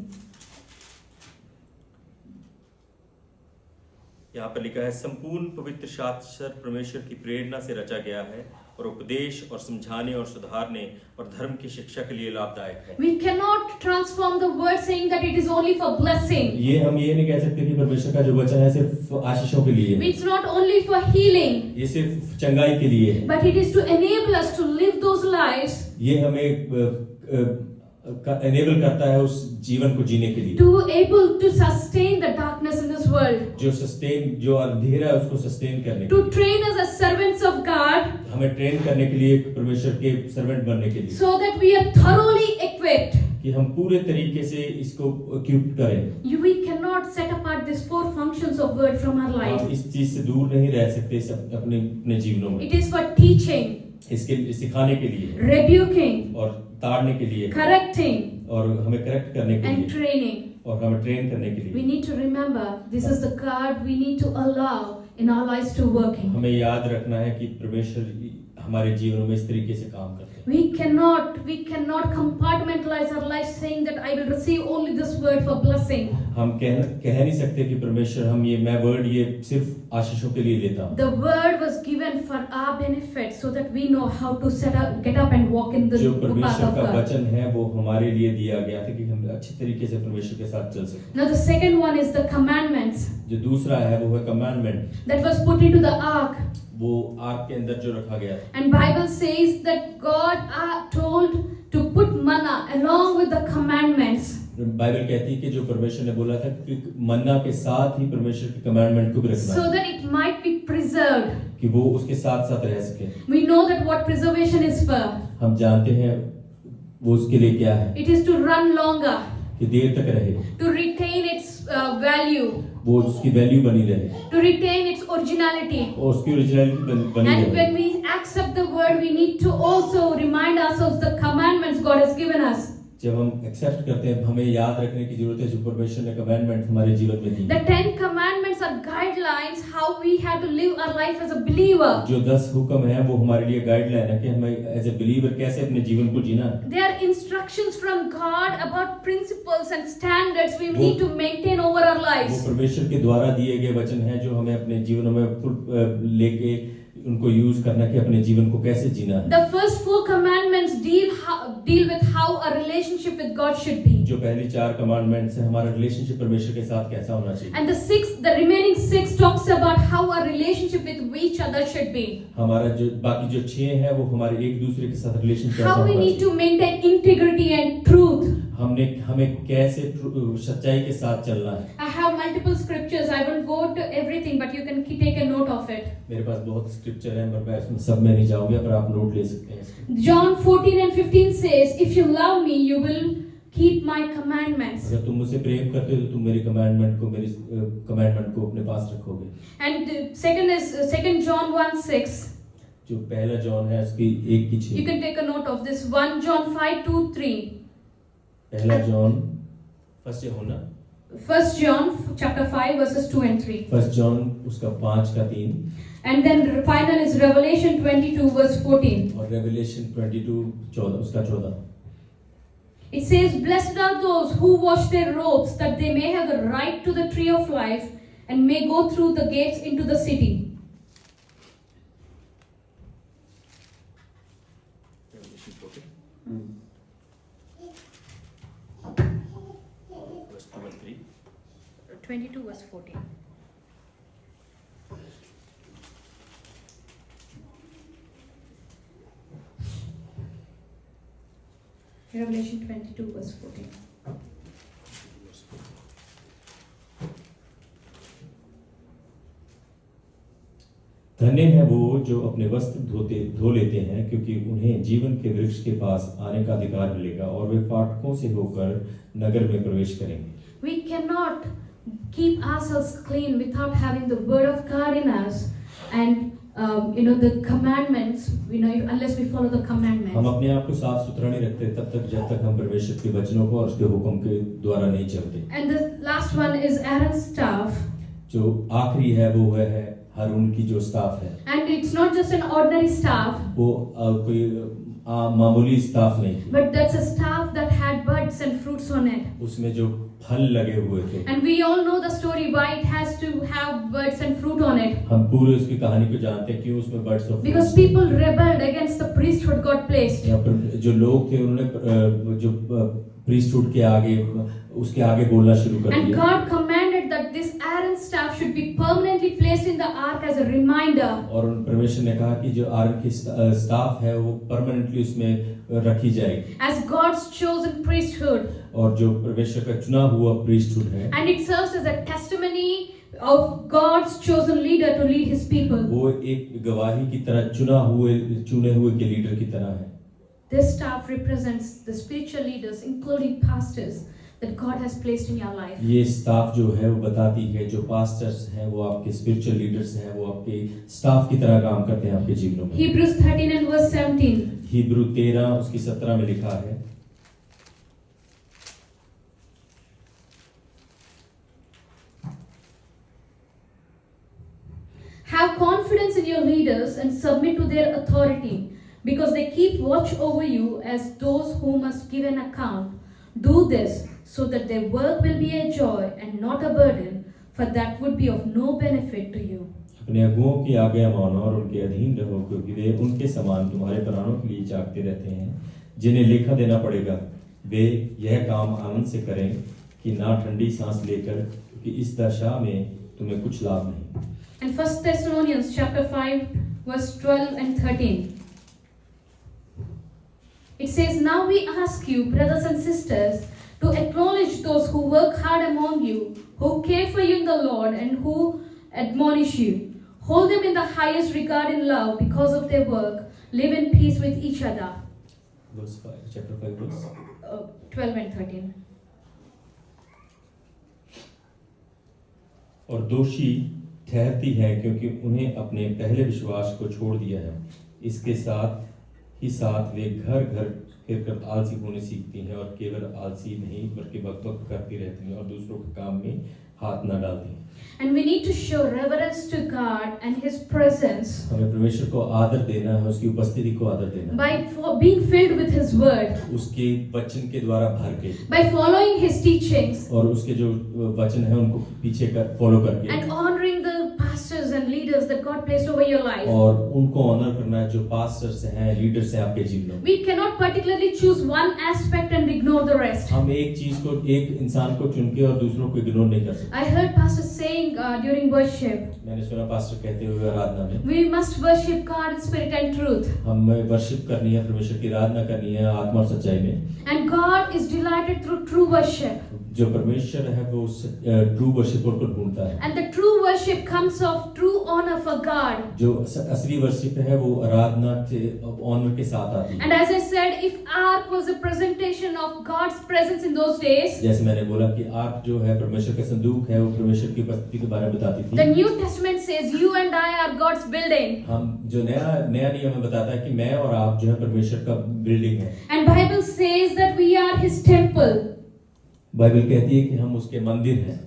यहाँ पर लिखा है संपूर्ण पवित्र शास्त्र परमेश्वर की प्रेरणा से रचा गया है और उपदेश और समझाने और सुधारने और धर्म की शिक्षा के लिए लाभदायक है। We cannot transform the word saying that it is only for blessing. हम ये नहीं कह सकते कि परमेश्वर का जो वचन है सिर्फ आशीषों के लिए है। It's not only for healing. ये सिर्फ चंगाई के लिए है। But it is to enable us to live those lives. ये हमें एनेबल करता है उस जीवन को जीने के लिए। To able to sustain the darkness in this world. जो अंधेरा है उसको सस्टेन करने के To लिए। train us as servants of God. हमें ट्रेन करने के लिए परमेश्वर के सर्वेंट बनने के लिए। So that we are thoroughly equipped. कि हम पूरे तरीके से इसको इक्विप करें। We cannot set apart these 4 functions of word from our life. हम इस चीज से दूर नहीं रह सकते अपने जीवनों में। It is for teaching, इसके सिखाने के लिए, rebuking, और ताड़ने के लिए, correcting, और हमें करेक्ट करने के and लिए, training. और हमें ट्रेन करने के We लिए। need to remember this is the God we need to allow in our lives to working. हमें याद रखना है कि परमेश्वर हमारे जीवन में इस तरीके से काम करते हैं। We cannot compartmentalize our life saying that I will receive only this word for blessing. हम कह नहीं सकते कि परमेश्वर मैं वर्ड ये सिर्फ आशीषों के लिए लेता हूँ। The word was given for our benefit so that we know how to get up and walk in the जो path परमेश्वर of का God. वचन है वो हमारे लिए दिया गया था कि हम अच्छी तरीके से परमेश्वर के साथ चल सकें। Now the second one is the commandments जो दूसरा है वो है commandment, that was put into the ark. वो आग के अंदर जो रखा गया था। And Bible says that God told to put manna along with the commandments. Bible कहती है कि जो परमेश्वर ने बोला था कि मन्ना के साथ ही परमेश्वर के कमांडमेंट को भी रखना So है, that it might be preserved. कि वो उसके साथ साथ रह सके। We know that what preservation is for. हम जानते हैं वो उसके लिए क्या है, It is to run longer, कि देर तक रहे, to retain its value, वो उसकी वैल्यू बनी रहे to retain its originality. और उसकी ओरिजिनलिटी बनी And रहे। when we accept the word, we need to also remind ourselves the commandments God has given us. जब हम एक्सेप्ट करते हैं हमें याद रखने की जरूरत है जो परमेश्वर ने कमांडमेंट हमारे जीवन में दी। The 10 commandments are guidelines how we have to live our life as a believer. जो 10 हुक्म है वो हमारे लिए गाइडलाइन है कि हमें एज ए बिलीवर कैसे अपने जीवन को जीना है। They are instructions from God about principles and standards we need to maintain over our वो lives. परमेश्वर के द्वारा दिए गए वचन हैं जो हमें अपने जीवनों में लेके उनको यूज करना कि अपने जीवन को कैसे जीना है। The first 4 commandments deal with how our relationship with God should be. जो पहली 4 कमांडमेंट्स है हमारा रिलेशनशिप परमेश्वर के साथ कैसा होना चाहिए। And the remaining 6 talks about how our relationship with each other should be. हमारा जो बाकी जो 6 है वो हमारे एक दूसरे के साथ रिलेशन कैसा How we होना need चाहिए। to maintain integrity and truth. हमें कैसे सच्चाई के साथ चलना है। I have multiple scriptures. I won't go to everything, but you can take a note of it. मेरे पास बहुत स्क्रिप्चर है पर मैं इसमें सब में नहीं जाऊंगा पर आप नोट ले सकते हैं इसके। John 14:15 says, "If you love me, you will keep my commandments." अगर तुम मुझसे प्रेम करते हो तो तुम मेरी कमांडमेंट को अपने पास रखोगे। And second is 2 John 1:6. जो पहला जॉन है उसकी 1 की 6। You can take a note of this. 1 John 5:2-3. पहला जॉन फर्स्ट होना 1 John chapter 5 verses 2 and 3. First John उसका 5 का 3 And then final is Revelation 22 verse 14. और रेवलेशन 22 14 उसका 14। It says, "Blessed are those who wash their robes, that they may have the right to the tree of life and may go through the gates into the city." Revelation 14, verse 2 and 3. 22 verse 14. Revelation 22 verse 14. धन्य है वो जो अपने वस्त्र धो लेते हैं क्योंकि उन्हें जीवन के वृक्ष के पास आने का अधिकार मिलेगा और वे फाटकों से होकर नगर में प्रवेश करेंगे। We cannot keep ourselves clean without having the word of God in us and the commandments, unless we follow the हम commandments. अपने आप को साफ सुथरा नहीं रखते तब तक जब तक हम परमेश्वर के वचनों को और उसके हुक्म के द्वारा नहीं चलते। And the last one is Aaron's staff. जो आखिरी है वो है हारून की जो स्टाफ है। And it's not just an ordinary staff, वो कोई मामूली स्टाफ नहीं थी, but that's a staff that had buds and fruits on it. उसमें जो फल लगे हुए थे। And we all know the story why it has to have buds and fruit on it. हम पूरे उसकी कहानी को जानते हैं क्यों उसमें birds of Because people rebelled against the priesthood God placed. यहाँ पर जो लोग थे उन्होंने जो प्रीस्टहुड के आगे उसके आगे बोलना शुरू कर And दिया। God commanded that this Aaron's staff should be permanently placed in the ark as a reminder. और परमेश्वर ने कहा कि जो आरन की स्टाफ है वो परमानेंटली उसमें रखी जाएगी। As God's chosen priesthood. और जो परमेश्वर का चुना हुआ प्रीस्टहुड है। And it serves as a testimony of God's chosen leader to lead his people. वो एक गवाही की तरह चुने हुए के लीडर की तरह है। This staff represents the spiritual leaders, including pastors, that God has placed in your life. ये स्टाफ जो है वो बताती है जो पास्टर्स हैं वो आपके स्पिरिचुअल लीडर्स हैं वो आपके स्टाफ की तरह काम करते हैं आपके जीवनों में। Hebrews 13 and verse 17. हिब्रू 13 उसकी 17 में लिखा है, Have confidence in your leaders and submit to their authority, because they keep watch over you as those who must give an account. Do this so that their work will be a joy and not a burden, for that would be of no benefit to you. अपने अगुओं की आज्ञा मानो और उनके अधीन रहो, क्योंकि वे उनके समान तुम्हारे प्राणों के लिए जागते रहते हैं, जिन्हें लेखा देना पड़ेगा। वे यह काम आनंद से करें कि ना ठंडी सांस लेकर, क्योंकि इस दशा में तुम्हें कुछ लाभ नहीं। And 1 Thessalonians chapter 5 verse 12 and 13. It says, "Now we ask you, brothers and sisters, to acknowledge those who work hard among you, who care for you in the Lord, and who admonish you. Hold them in the highest regard in love because of their work. Live in peace with each other." Verse 5, chapter 5, verse 12 and 13. और दोषी ठहरती है क्योंकि उन्हें अपने पहले विश्वास को छोड़ दिया है। इसके साथ ही साथ वे घर घर फिरकर आलसी होने सीखती हैं, और केवल आलसी नहीं बल्कि बकबक करती रहती हैं और दूसरों के काम में हाथ न डालती हैं। And we need to show reverence to God and His presence हमें परमेश्वर को आदर देना है, उसकी उपस्थिति को आदर देना by being filled with His Word, उसके वचन के द्वारा भर के, by following His teachings, और उसके जो वचन है उनको पीछे कर फॉलो करके, and honoring the pastors and leaders that God placed over your life. और उनको ऑनर करना है जो पास्टर्स हैं, लीडर्स हैं आपके जीवन में। We cannot particularly choose one aspect and ignore the rest. हम एक चीज को, एक इंसान को चुन के और दूसरों को इग्नोर नहीं कर सकते। I heard Pastor saying during worship, मैंने सुना पास्टर कहते हुए आराधना में, we must worship God in spirit and truth. हमें वर्शिप करनी है, परमेश्वर की आराधना करनी है आत्मा और सच्चाई में। And God is delighted through true worship. जो परमेश्वर है वो ट्रू वर्शिपर को ढूंढता है। And the true worship comes of true honor for God. जो असली वर्शिप है वो आराधना के ऑनर के साथ आती है। And as I said, if ark was a presentation of God's presence in those days, जैसे मैंने बोला कि आर्क जो है परमेश्वर का संदूक है, वो परमेश्वर की उपस्थिति के बारे में बताती थी। the New Testament says you and I are God's building. हम जो नया नियम हमें बताता है कि मैं और आप जो है परमेश्वर का बिल्डिंग है। And Bible says that we are His temple. Bible कहती है कि हम उसके मंदिर हैं।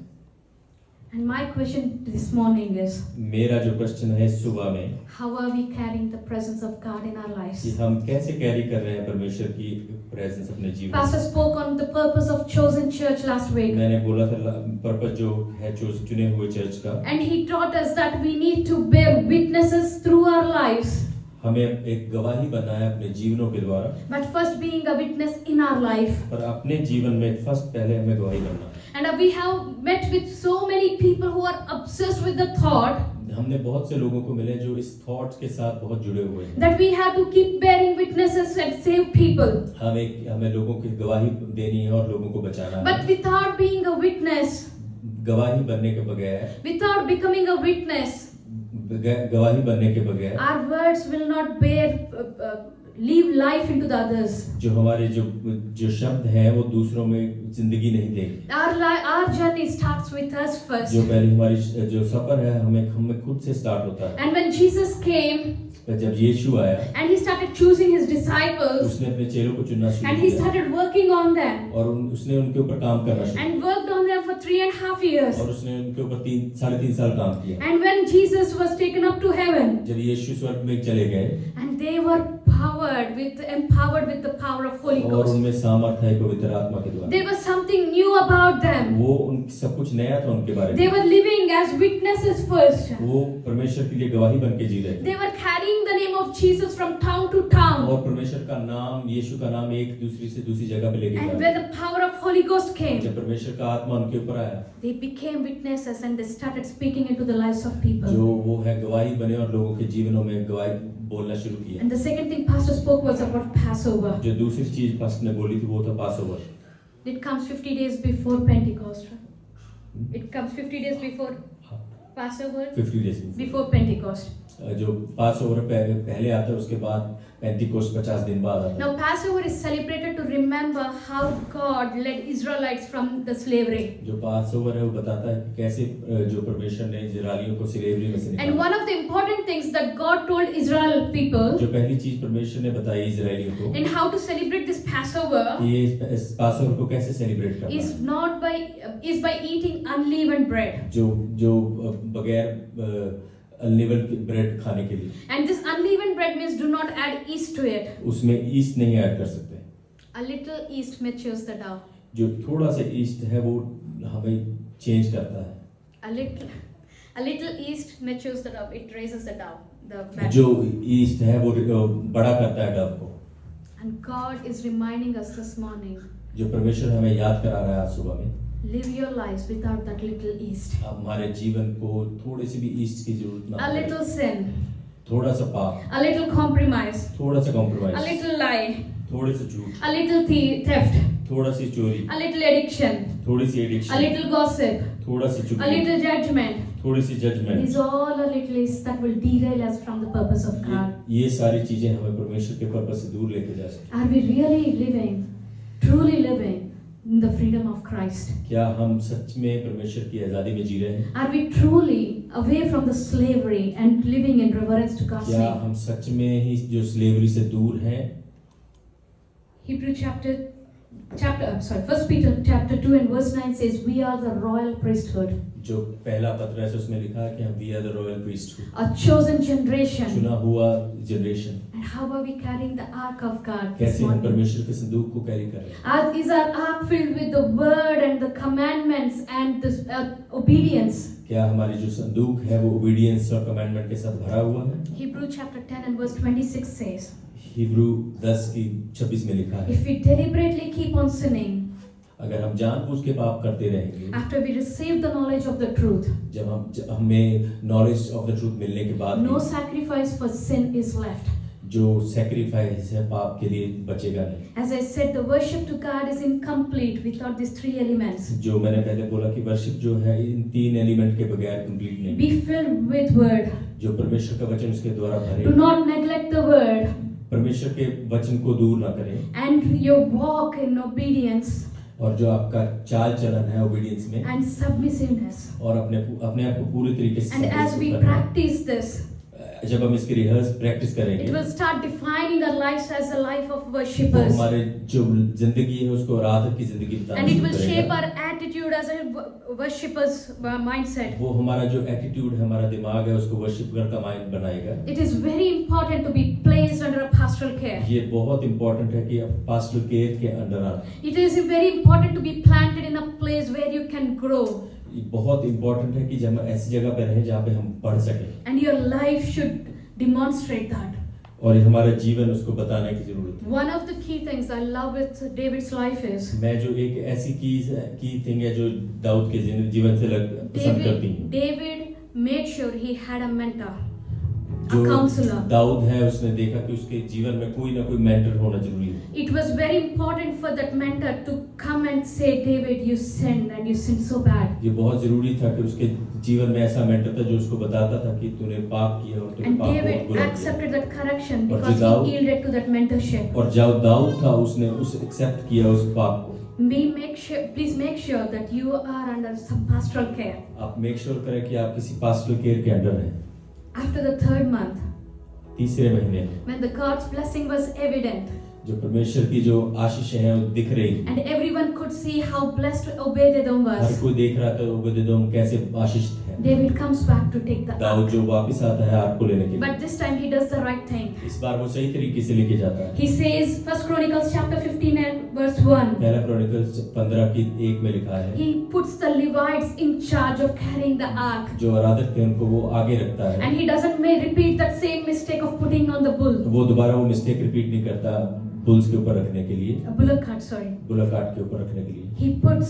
And my question this morning is, मेरा जो प्रश्न है सुबह में, how are we carrying the presence of God in our lives? कि हम कैसे कैरी कर रहे हैं परमेश्वर की प्रेजेंस अपने जीवन में। Pastor spoke on the purpose of chosen church last week. मैंने बोला था पर्पस जो है चुने हुए चर्च का, And he taught us that we need to bear witnesses through our lives. हमें एक गवाही बनना है अपने जीवनों के द्वारा, But first being a witness in our life. पर अपने जीवन में फर्स्ट पहले हमें गवाही बनना है। And we have met with so many people who are obsessed with the thought हमने बहुत से लोगों को मिले जो इस थॉट्स के साथ बहुत जुड़े हुए हैं। that we have to keep bearing witnesses and save people. हमें लोगों की गवाही देनी है और लोगों को बचाना है। But without being a witness, गवाही बनने के बगैर, without becoming a witness, गवाही बनने के बगैर our words will not leave life into the others. जो हमारे जो शब्द हैं वो दूसरों में जिंदगी नहीं देंगे। Our journey starts with us first. जो पहले हमारी जो सफर है हमें खुद से स्टार्ट होता है। And when Jesus came, जब यीशु आया and he started choosing his disciples, उसने अपने चेलों को चुनना शुरू and he किया started working on them, और उसने उनके ऊपर काम करना शुरू and worked on them for 3.5 years. और उसने उनके ऊपर 3.5 साल काम किया। And when Jesus was taken up to heaven, जब यीशु स्वर्ग में चले गए and they were empowered with the power of Holy और Ghost. उनमें सामर्थ्य है पवित्र आत्मा के द्वारा, There was something new about them. वो उन सब कुछ नया था उनके बारे They में। were living as witnesses first. वो परमेश्वर के लिए गवाही बन के जी रहे थे They were carrying the name of Jesus from town to town. और परमेश्वर का नाम, यीशु का नाम एक दूसरी से दूसरी जगह पे लेके And गए। when the power of Holy Ghost came, जब परमेश्वर का आत्मा उनके ऊपर आया, they became witnesses and they started speaking into the lives of people. जो वो है गवाही बने और लोगों के जीवनों में गवाही बोलना शुरू किया। And the second thing Pastor spoke was about Passover. जो दूसरी चीज पास्टर ने बोली थी वो था Passover. It comes 50 days before Pentecost. It comes 50 days before Passover, 50 days before Pentecost. जो पासओवर पहले आता है उसके बाद पेंटिकोस्ट 50 दिन बाद आता है। Now Passover is celebrated to remember how God led Israelites from the slavery. जो पासओवर है वो बताता है कि कैसे जो परमेश्वर ने इजरायलियों को स्लेवरी में से And निकाला। one of the important things that God told Israel people जो पहली चीज परमेश्वर ने बताई इजरायलियों को in how to celebrate this Passover कि ये इस पासओवर को कैसे सेलिब्रेट करना is by eating unleavened bread. जो बगैर अनलेवल्ड ब्रेड खाने के लिए। And this unleavened bread means do not add yeast to it. उसमें ईस्ट नहीं ऐड कर सकते। A little yeast matures the dough. जो थोड़ा सा ईस्ट है वो हमें चेंज करता है। A little yeast matures the dough. It raises the dough, the batter. जो ईस्ट है वो बड़ा करता है डव को। And God is reminding us this morning, जो परमेश्वर हमें याद करा रहा है आज सुबह में, live your lives without that little yeast. हमारे जीवन को थोड़े से भी ईस्ट की जरूरत ना A पड़े। little sin, थोड़ा सा पाप, a little compromise, थोड़ा सा a कॉम्प्रोमाइज, little lie, थोड़े से झूठ, a little theft, थोड़ा सी चोरी, a little addiction, थोड़ी सी a एडिक्शन, little gossip, थोड़ा सी a चुगली, little judgment. थोड़ी सी judgement, These all are little yeast that will derail us from the purpose of God. ये सारी चीजें हमें परमेश्वर के पर्पस से दूर लेके जा सकती Are we really living, truly living in the freedom of Christ? हैं। क्या हम सच में परमेश्वर की आजादी में जी रहे हैं? Are we truly away from the slavery and living in reverence to God's क्या name? हम सच में ही जो स्लेवरी से दूर हैं? First Peter chapter 2 and verse 9 says, we are the royal priesthood, जो पहला पत्र है उसमें लिखा है कि हम we are the royal priesthood, a chosen generation. चुना हुआ generation. And how are we carrying the ark of God this कैसे हम morning? परमेश्वर के संदूक को कैरी कर रहे हैं? Is our ark filled with the word and the commandments and the obedience? क्या हमारी जो संदूक है वो ओबीडियंस और कमांडमेंट के साथ भरा हुआ है? Hebrew chapter 10 and verse 26 says, Hebrew 10:26 में लिखा है, if we deliberately keep on sinning, अगर हम जानबूझ के पाप करते रहेंगे, after we receive the knowledge of the truth, जब हमें नॉलेज ऑफ द ट्रूथ मिलने के बाद no भी sacrifice for sin is left. जो सैक्रिफाइस है पाप के लिए बचेगा नहीं। As I said, the worship to God is incomplete without these three elements. जो मैंने पहले बोला कि वर्शिप जो है इन तीन एलिमेंट के बगैर कंप्लीट नहीं। Be filled with word. जो परमेश्वर का वचन उसके द्वारा Do भरे, not neglect the word. परमेश्वर के वचन को दूर ना करें, And your walk in obedience और जो आपका चाल चलन है ओबीडियंस में, and submissiveness. और अपने आप को पूरी तरीके से And as we submissive करना। practice this, जब हम इसकी रिहर्स प्रैक्टिस it करेंगे will start defining our lives as a life of तो worshippers. हमारे जो जिंदगी है उसको आराधक की जिंदगी And बताना it शुरू will shape करेगा। our attitude as a worshipper's mindset. वो हमारा जो एटीट्यूड है, हमारा दिमाग है, उसको वर्शिपर का माइंड बनाएगा। It is very important to be placed under a pastoral care. ये बहुत इंपॉर्टेंट है कि आप पास्टल केयर के अंडर आना। It is very important to be planted in a place where you can grow. ये बहुत इंपॉर्टेंट है कि जब हम ऐसी जगह पे रहें जहाँ पे हम पढ़ सकें, And your life should demonstrate that. और हमारा जीवन उसको बताने की जरूरत है। One of the key things I love with David's life is मैं जो एक ऐसी की थिंग है जो दाऊद के जीवन से पसंद करती हूँ, David made sure he had a mentor, a जो counselor. दाऊद है उसने देखा कि उसके जीवन में कोई ना कोई मेंटर होना जरूरी है। It was very important for that mentor to come and say, David, you sinned and you sinned so bad. ये बहुत जरूरी था कि उसके जीवन में ऐसा मेंटर था जो उसको बताता था कि तूने पाप किया और तूने And पाप बहुत David बुरा किया। accepted that correction और because जो Dawood- he yielded to that mentorship. और जब दाऊद था उसने उस एक्सेप्ट किया उस पाप को। Please make sure that you are under some pastoral care. आप मेक श्योर करें कि आप किसी पास्टल केयर के अंडर हैं। After the third month, तीसरे महीने में when the God's blessing was evident, जो परमेश्वर की जो आशीषें हैं वो दिख रही, and everyone could see how blessed Obed-Edom her was, कोई देख रहा था ओबेदेदोम कैसे आशीषित है। David comes back to take the Dawood ark. जो वापस आता है आर्क को लेने के लिए, But this time he does the right thing. इस बार वो सही तरीके से लेके जाता है। He says, 1 Chronicles chapter 15 and verse 1, पहला क्रॉनिकल्स 15:1 में लिखा है, he puts the Levites in charge of carrying the ark. जो आराधक थे उनको वो आगे रखता है। And he doesn't repeat that same mistake of putting on the bull. वो दोबारा वो मिस्टेक रिपीट नहीं करता बुल्स के ऊपर रखने के लिए, A bullock cart, sorry. Bullock काट के ऊपर रखने के लिए, He puts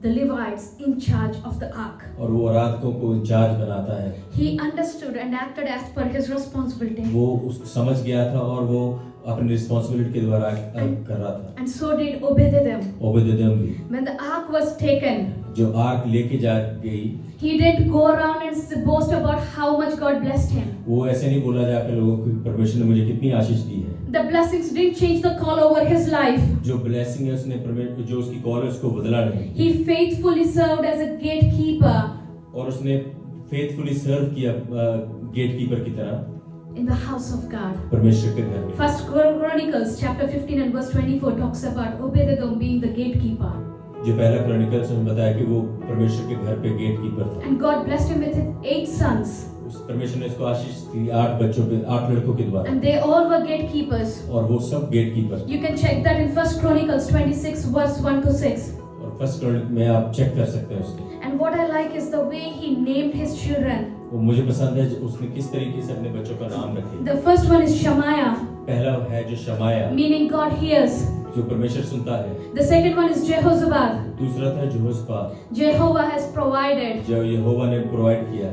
the Levites in charge of the ark. और वो आराधकों को इंचार्ज बनाता है। He understood and acted as per his responsibility. वो उसको समझ गया था और वो अपनी रिस्पांसिबिलिटी के द्वारा कर रहा था। And so did Obed-Edom. ओबेदेदोम भी When the ark was taken, जो आर्क लेके जा गई, he didn't go around and boast about how much God blessed him. वो ऐसे नहीं बोला जाकर लोगों को परमेश्वर ने मुझे कितनी आशीष दी है। The blessings didn't change the call over his life. जो ब्लेसिंग है उसने जो उसकी कॉल है उसको बदला नहीं, He faithfully served as a gatekeeper और उसने फेथफुली सर्व किया गेटकीपर की तरह in the house of God. परमेश्वर के घर में। First Chronicles chapter 15 and verse 24 talks about Obed-Edom being the gatekeeper. जो पहला क्रॉनिकल्स में बताया कि वो परमेश्वर के घर पे गेटकीपर था। And God blessed him with 8 sons. उस परमेश्वर ने उसको आशीष दी 8 लड़कों के द्वारा, And they all were gatekeepers. और वो सब gatekeeper. You can check that in 1 Chronicles 26 verse 1 to 6. और फर्स्ट क्रॉनिक में आप चेक कर सकते हैं उसको। And what I like is the way he named his children. वो मुझे पसंद है उसने किस तरीके से अपने बच्चों का नाम रखे। The first one is Shemaiah, पहला है जो शमाया, meaning God hears. जो परमेश्वर सुनता है। The second one is Jehoshaphat. दूसरा था यहोशापात, Jehovah has provided. जो यहोवा ने प्रोवाइड किया।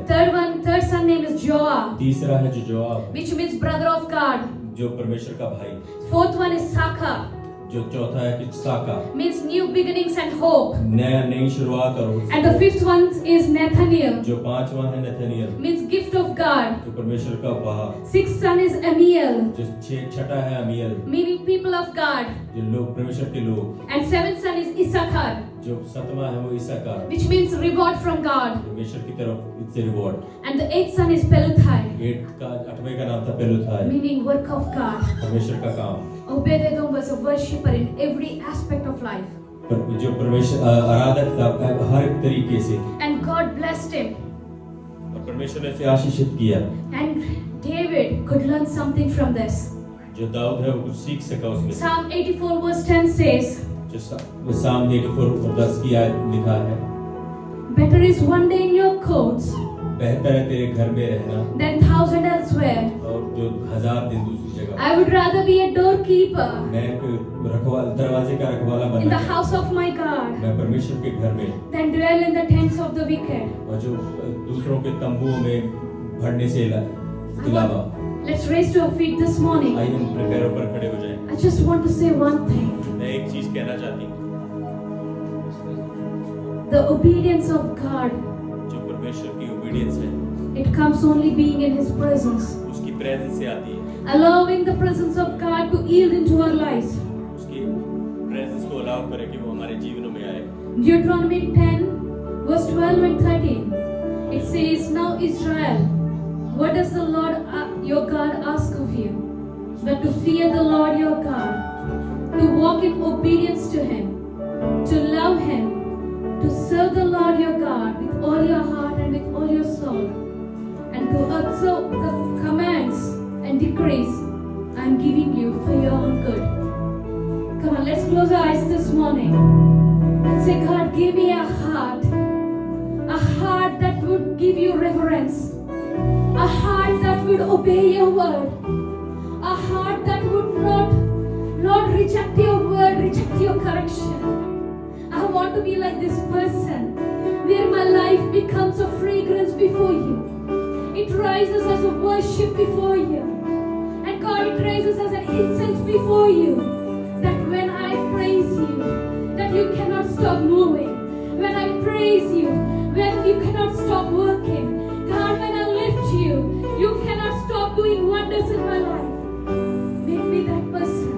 Third son name is Joah, तीसरा है जो जोआब, which means brother of God. जो परमेश्वर का भाई। Fourth one is Saka, जो चौथा है कि साका, means new beginnings and hope. नई शुरुआत और And the fifth one is Nathaniel, जो पांचवा है Nathaniel, means gift of God. जो परमेश्वर का उपहार। Sixth son is Amiel, जो छठा है अमील, meaning people of God. जो लोग परमेश्वर के लोग। And seventh son is Issachar, जो सतवा है वो इसाकार, which means reward from God. परमेश्वर की तरफ से reward. And the eighth son is Peluthai, आठवें का नाम था पेलुथाई, meaning work of God. परमेश्वर का काम। Obed-Edom was a worshipper in every aspect of life. पर जो परमेश्वर आराधक था हर एक तरीके से, And God blessed him. और परमेश्वर ने उसे आशीषित किया। And David could learn something from this. जो दाऊद है वो कुछ सीख सका उसमें से। Psalm 84 verse 10 says, जो साम 84:10 की आयत लिखा है, better is one day in your courts बेहतर है तेरे घर में रहना than 1,000 elsewhere. और जो 1000 दिन दूसरी जगह। I would rather be a doorkeeper मैं दरवाजे का रखवाला in the बनना, house of my God मैं परमेश्वर के घर में, than dwell in the tents of the wicked. और जो दूसरों के तंबुओं में भरने से इलावा। Let's raise to our feet this morning. आइए हम अपने पैरों पर खड़े हो जाएं। I just want to say one thing. मैं एक चीज कहना चाहती हूँ, The obedience of God, जो परमेश्वर की ओबीडियंस है, it comes only being in His presence. उसकी प्रेजेंस से आती है। Allowing the presence of God to yield into our lives. उसकी प्रेजेंस को अलाउ करें कि वो हमारे जीवनों में आए। Deuteronomy 10 verse 12 and 13. It says, now Israel, what does the Lord your God ask of you? But to fear the Lord your God, to walk in obedience to Him, to love Him, to serve the Lord your God with all your heart and with all your soul, and to observe the commands and decrees I am giving you for your own good. Come on, let's close our eyes this morning and say, God, give me a heart that would give you reverence, a heart that would obey your word, a heart that would not, Lord, reject your word, reject your correction. I want to be like this person where my life becomes a fragrance before you. It rises as a worship before you. And God, it rises as an incense before you. That when I praise you, that you cannot stop moving. When I praise you, when you cannot stop working. God, when I lift you, you cannot stop doing wonders in my life. Make me that person.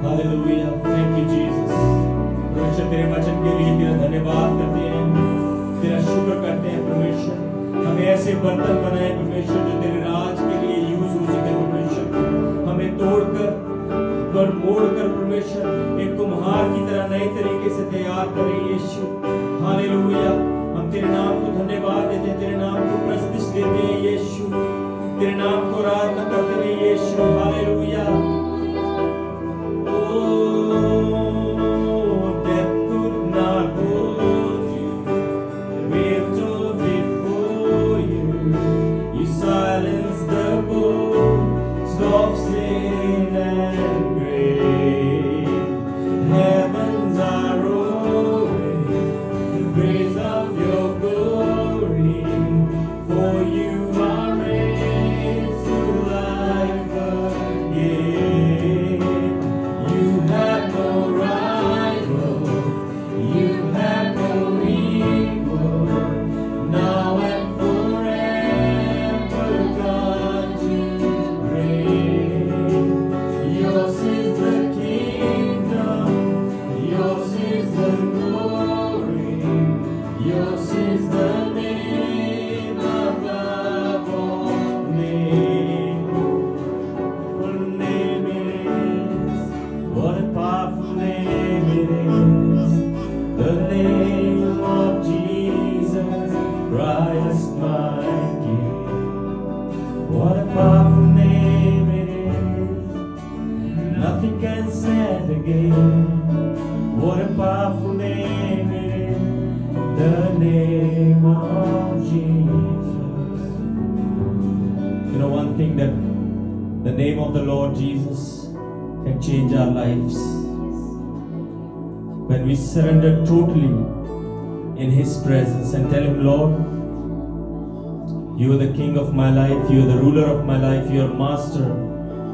Hallelujah, thank you Jesus. परमेश्वर तेरे वचन के लिए तेरा धन्यवाद करते हैं, तेरा शुक्र करते हैं परमेश्वर। हमें ऐसे बर्तन बनाए परमेश्वर जो तेरे राज के लिए यूज हो सके परमेश्वर। हमें तोड़कर और मोड़कर परमेश्वर एक कुम्हार की तरह नए तरीके से तैयार करें यीशु। हालेलुया, हम तेरे नाम को धन्यवाद देते हैं, तेरे नाम को प्रस्तुति देते हैं यीशु, तेरे नाम को आराधना करते हैं यीशु। Hallelujah. Heavens are open. the name of Jesus. You know one thing, that the name of the Lord Jesus can change our lives. When we surrender totally in His presence and tell Him, Lord, You are the King of my life, You are the ruler of my life, You are master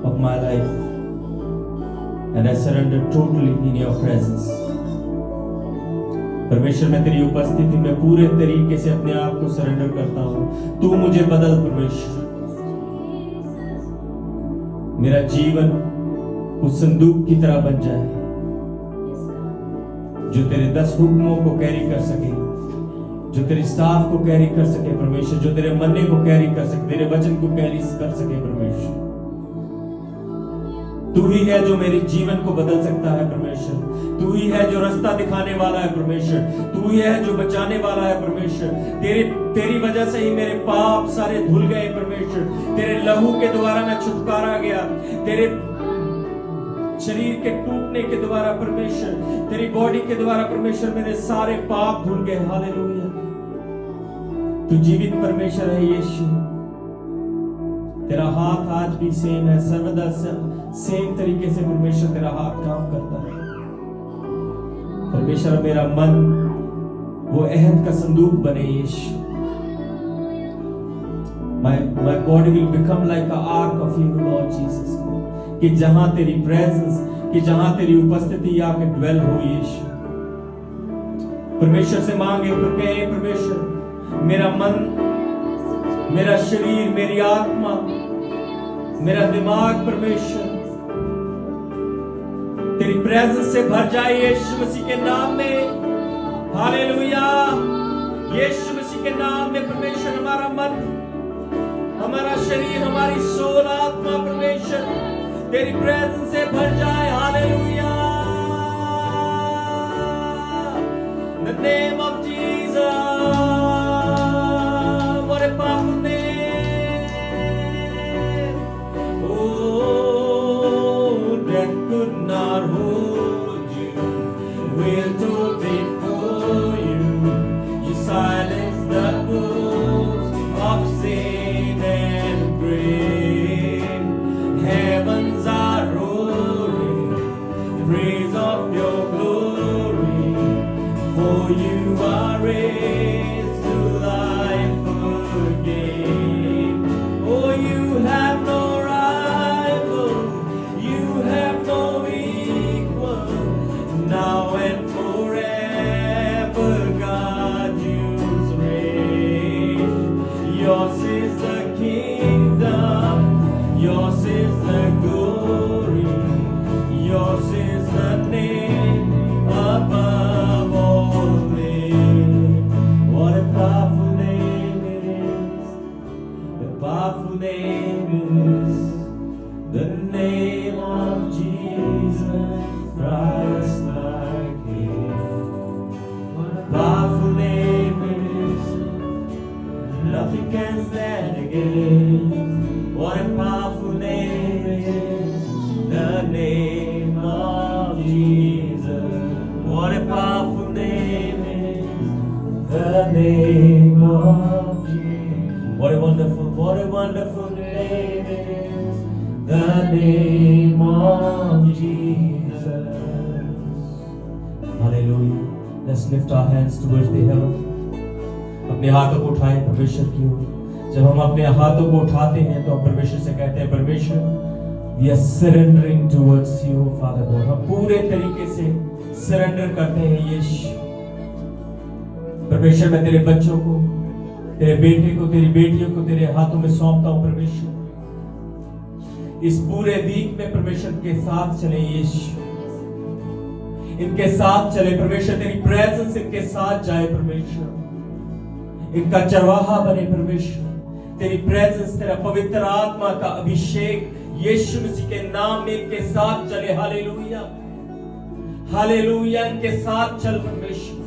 of my life, and I surrender totally in Your presence. परमेश्वर, मैं तेरी उपस्थिति में पूरे तरीके से अपने आप को सरेंडर करता हूँ। तू मुझे बदल परमेश्वर। मेरा जीवन उस संदूक की तरह बन जाए जो तेरे 10 हुक्मों को कैरी कर सके, जो तेरे स्टाफ को कैरी कर सके परमेश्वर, जो तेरे मन्ने को कैरी कर सके, तेरे वचन को कैरी कर सके परमेश्वर। तू ही है जो मेरे जीवन को बदल सकता है परमेश्वर। तू ही है जो रास्ता दिखाने वाला है परमेश्वर। तू ही है जो बचाने वाला है परमेश्वर। तेरी वजह से ही मेरे पाप सारे धुल गए परमेश्वर। तेरे लहू के द्वारा मैं छुटकारा गया। तेरे शरीर के टूटने के द्वारा परमेश्वर, तेरी बॉडी के द्वारा परमेश्वर, मेरे सारे पाप धुल गए। हालेलुया। तू जीवित परमेश्वर है यीशु। तेरा हाथ आज भी सेम है, सर्वदा सेम तरीके से परमेश्वर तेरा हाथ काम करता है परमेश्वर। मेरा मन वो अहद का संदूक बने यीशु। My body will become like an ark of you, Lord Jesus. कि जहां तेरी प्रेजेंस, कि जहां तेरी उपस्थिति आके ड्वेल हो यीशु। परमेश्वर से मांगे परमेश्वर, मेरा मन, मेरा शरीर, मेरी आत्मा, मेरा दिमाग परमेश्वर तेरी प्रेजेंस से भर जाए यीशु मसीह के नाम में। हालेलुया। यीशु मसीह के नाम में परमेश्वर, हमारा मन, हमारा शरीर, हमारी सोल, आत्मा परमेश्वर तेरी प्रेजेंस से भर जाए। Hallelujah. The name of Jesus. What a powerful name. Oh, death could not hold you. We'll do it for you. You silence the ghost of sin and grave. Heavens are roaring, the praise of your glory. For you are raised to life again. Oh, you have no rival, you have no equal. Now and forever, God, you reign. Yours is the kingdom, yours is the glory, yours is the name above all names. What a powerful name it is. The powerful name is the name of Jesus Christ my King. What a powerful name it is. Nothing can stand against. What a powerful name it is. The name of Jesus. What a powerful name it is. The name of Jesus. What a wonderful name it is. The name of Jesus. Hallelujah. Let's lift our hands towards the heaven. अपने हाथों को उठाएं परमेश्वर की ओर। जब हम अपने हाथों को उठाते हैं तो हम परमेश्वर से कहते हैं, परमेश्वर, we are surrendering towards you, Father God. हम पूरे तरीके से सरेंडर करते हैं यीशु। परमेश्वर, मैं तेरे बच्चों को, तेरे बेटे को, तेरी बेटियों को तेरे हाथों में सौंपता हूं परमेश्वर। इस पूरे वीक में परमेश्वर के साथ चले यीशु, इनके साथ चले परमेश्वर। तेरी प्रेजेंस इनके साथ जाए परमेश्वर, इनका चरवाहा बने परमेश्वर। तेरी प्रेजेंस, तेरा पवित्र आत्मा का अभिषेक यीशु मसीह के नाम में इनके साथ चले। Hallelujah, hallelujah. इनके साथ चल परमेश्वर।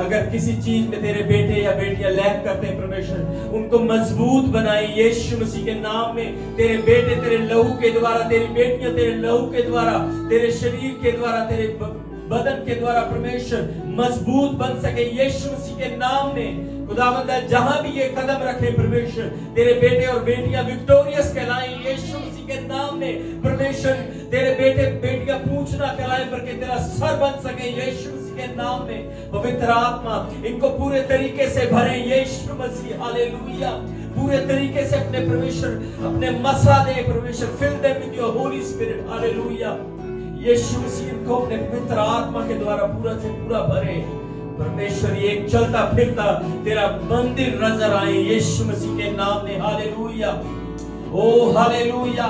अगर किसी चीज में तेरे बेटे या बेटियां लैग करते हैं परमेश्वर, उनको मजबूत बनाए यीशु मसीह के नाम में। तेरे बेटे तेरे लहू के द्वारा, तेरी बेटियां तेरे लहू के द्वारा, तेरे शरीर के द्वारा, तेरे बदन के द्वारा परमेश्वर मजबूत बन सके यीशु मसीह के नाम में। खुदावंद जहां भी ये कदम रखे परमेश्वर, तेरे बेटे और बेटियां विक्टोरियस कहलाएं यीशु मसीह के नाम में। परमेश्वर तेरे बेटे बेटियां पूंछ ना कहलाएं बल्कि तेरा सर बन सके यीशु मसीह के नाम में। पवित्र आत्मा इनको पूरे तरीके से भरे यीशु मसीह, हालेलुया। पूरे तरीके से अपने परमेश्वर अपने मसा दे परमेश्वर, fill them with your holy spirit, hallelujah. Yeshu Masih को अपने पवित्र आत्मा के द्वारा पूरा से पूरा भरे परमेश्वर। ये एक चलता फिरता तेरा मंदिर नजर आए यीशु मसीह के नाम में, हालेलुया। ओ हालेलुया,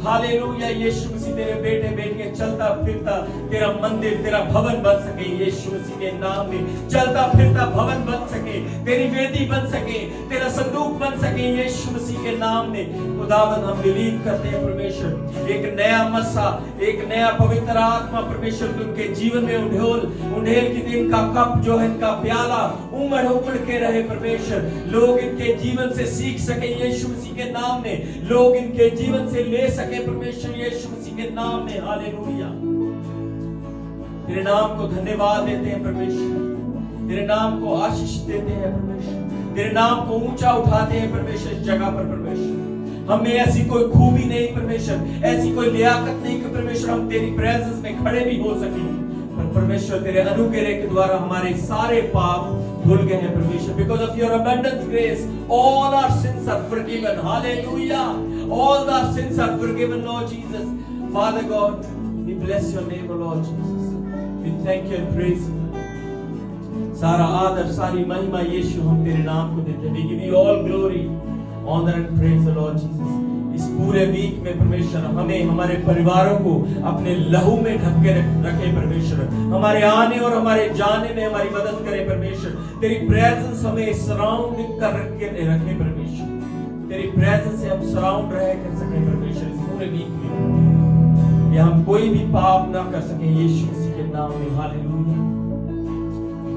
हालेलुया। यीशु मसीह तेरे बेटे बेटियां चलता फिरता तेरा मंदिर, तेरा भवन बन सके यीशु मसीह के नाम में। चलता फिरता भवन बन सके, तेरी वेदी बन सके, तेरा संदूक बन सके यीशु मसीह के नाम में। खुदावंद हम बिलीव करते हैं परमेश्वर, एक नया मस्सा, एक नया पवित्र आत्मा परमेश्वर उनके जीवन में उंडेल के दिन का कप जो है, इनका प्याला उमड़ उमड़ के रहे परमेश्वर। लोग इनके जीवन से सीख सके यीशु मसीह के नाम में, लोग इनके जीवन से ले सके परमेश्वर यीशु मसीह के नाम में, हालेलुया। तेरे नाम को धन्यवाद देते हैं परमेश्वर, तेरे नाम को आशीष देते हैं परमेश्वर, तेरे नाम को ऊंचा उठाते हैं परमेश्वर। इस जगह पर परमेश्वर हमें ऐसी कोई खूबी नहीं परमेश्वर, ऐसी कोई लियाकत नहीं कि परमेश्वर हम तेरी प्रेजेंस में खड़े भी हो सके, पर परमेश्वर तेरे अनुग्रह के द्वारा हमारे सारे पाप धुल गए हैं परमेश्वर। Because of your abundant grace all our sins are forgiven, hallelujah. All our sins are forgiven, Lord Jesus. Father God, we bless your name, Lord Jesus. We thank you and praise you. सारा आदर, सारी महिमा यीशु हम तेरे नाम को देते हैं। We give you all glory, honor and praise the Lord Jesus. इस पूरे वीक में परमेश्वर हमें हमारे परिवारों को अपने लहू में ढक के रखे परमेश्वर। हमारे आने और हमारे जाने में हमारी मदद करे परमेश्वर। तेरी प्रेजेंस हमें सराउंडिंग कर रखे परमेश्वर। तेरी प्रेजेंस से हम सराउंड रहे कर सके परमेश्वर इस पूरे वीक में, या हम कोई भी पाप ना कर सके यीशु मसीह के नाम में, हालेलुया।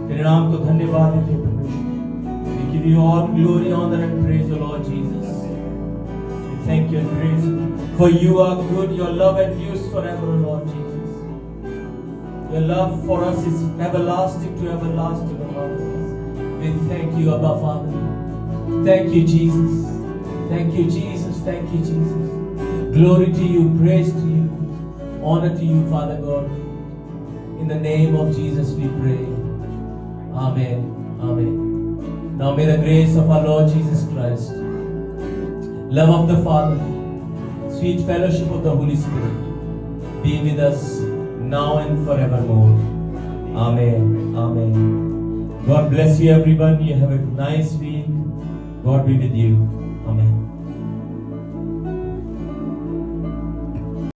तेरे नाम को धन्यवाद देते हैं परमेश्वर। We give you all glory, honor and praise, O Lord Jesus. We thank you and praise you, for you are good, your love endures forever, O Lord Jesus. Your love for us is everlasting to everlasting, O Lord Jesus. We thank you, Abba Father. Thank you, Jesus. Thank you, Jesus. Thank you, Jesus. Glory to you, praise to you, honor to you, Father God. In the name of Jesus we pray. Amen. Amen. Now may the grace of our Lord Jesus Christ, love of the Father, sweet fellowship of the Holy Spirit be with us now and forevermore. Amen. Amen. God bless you everyone. You have a nice week. God be with you. Amen.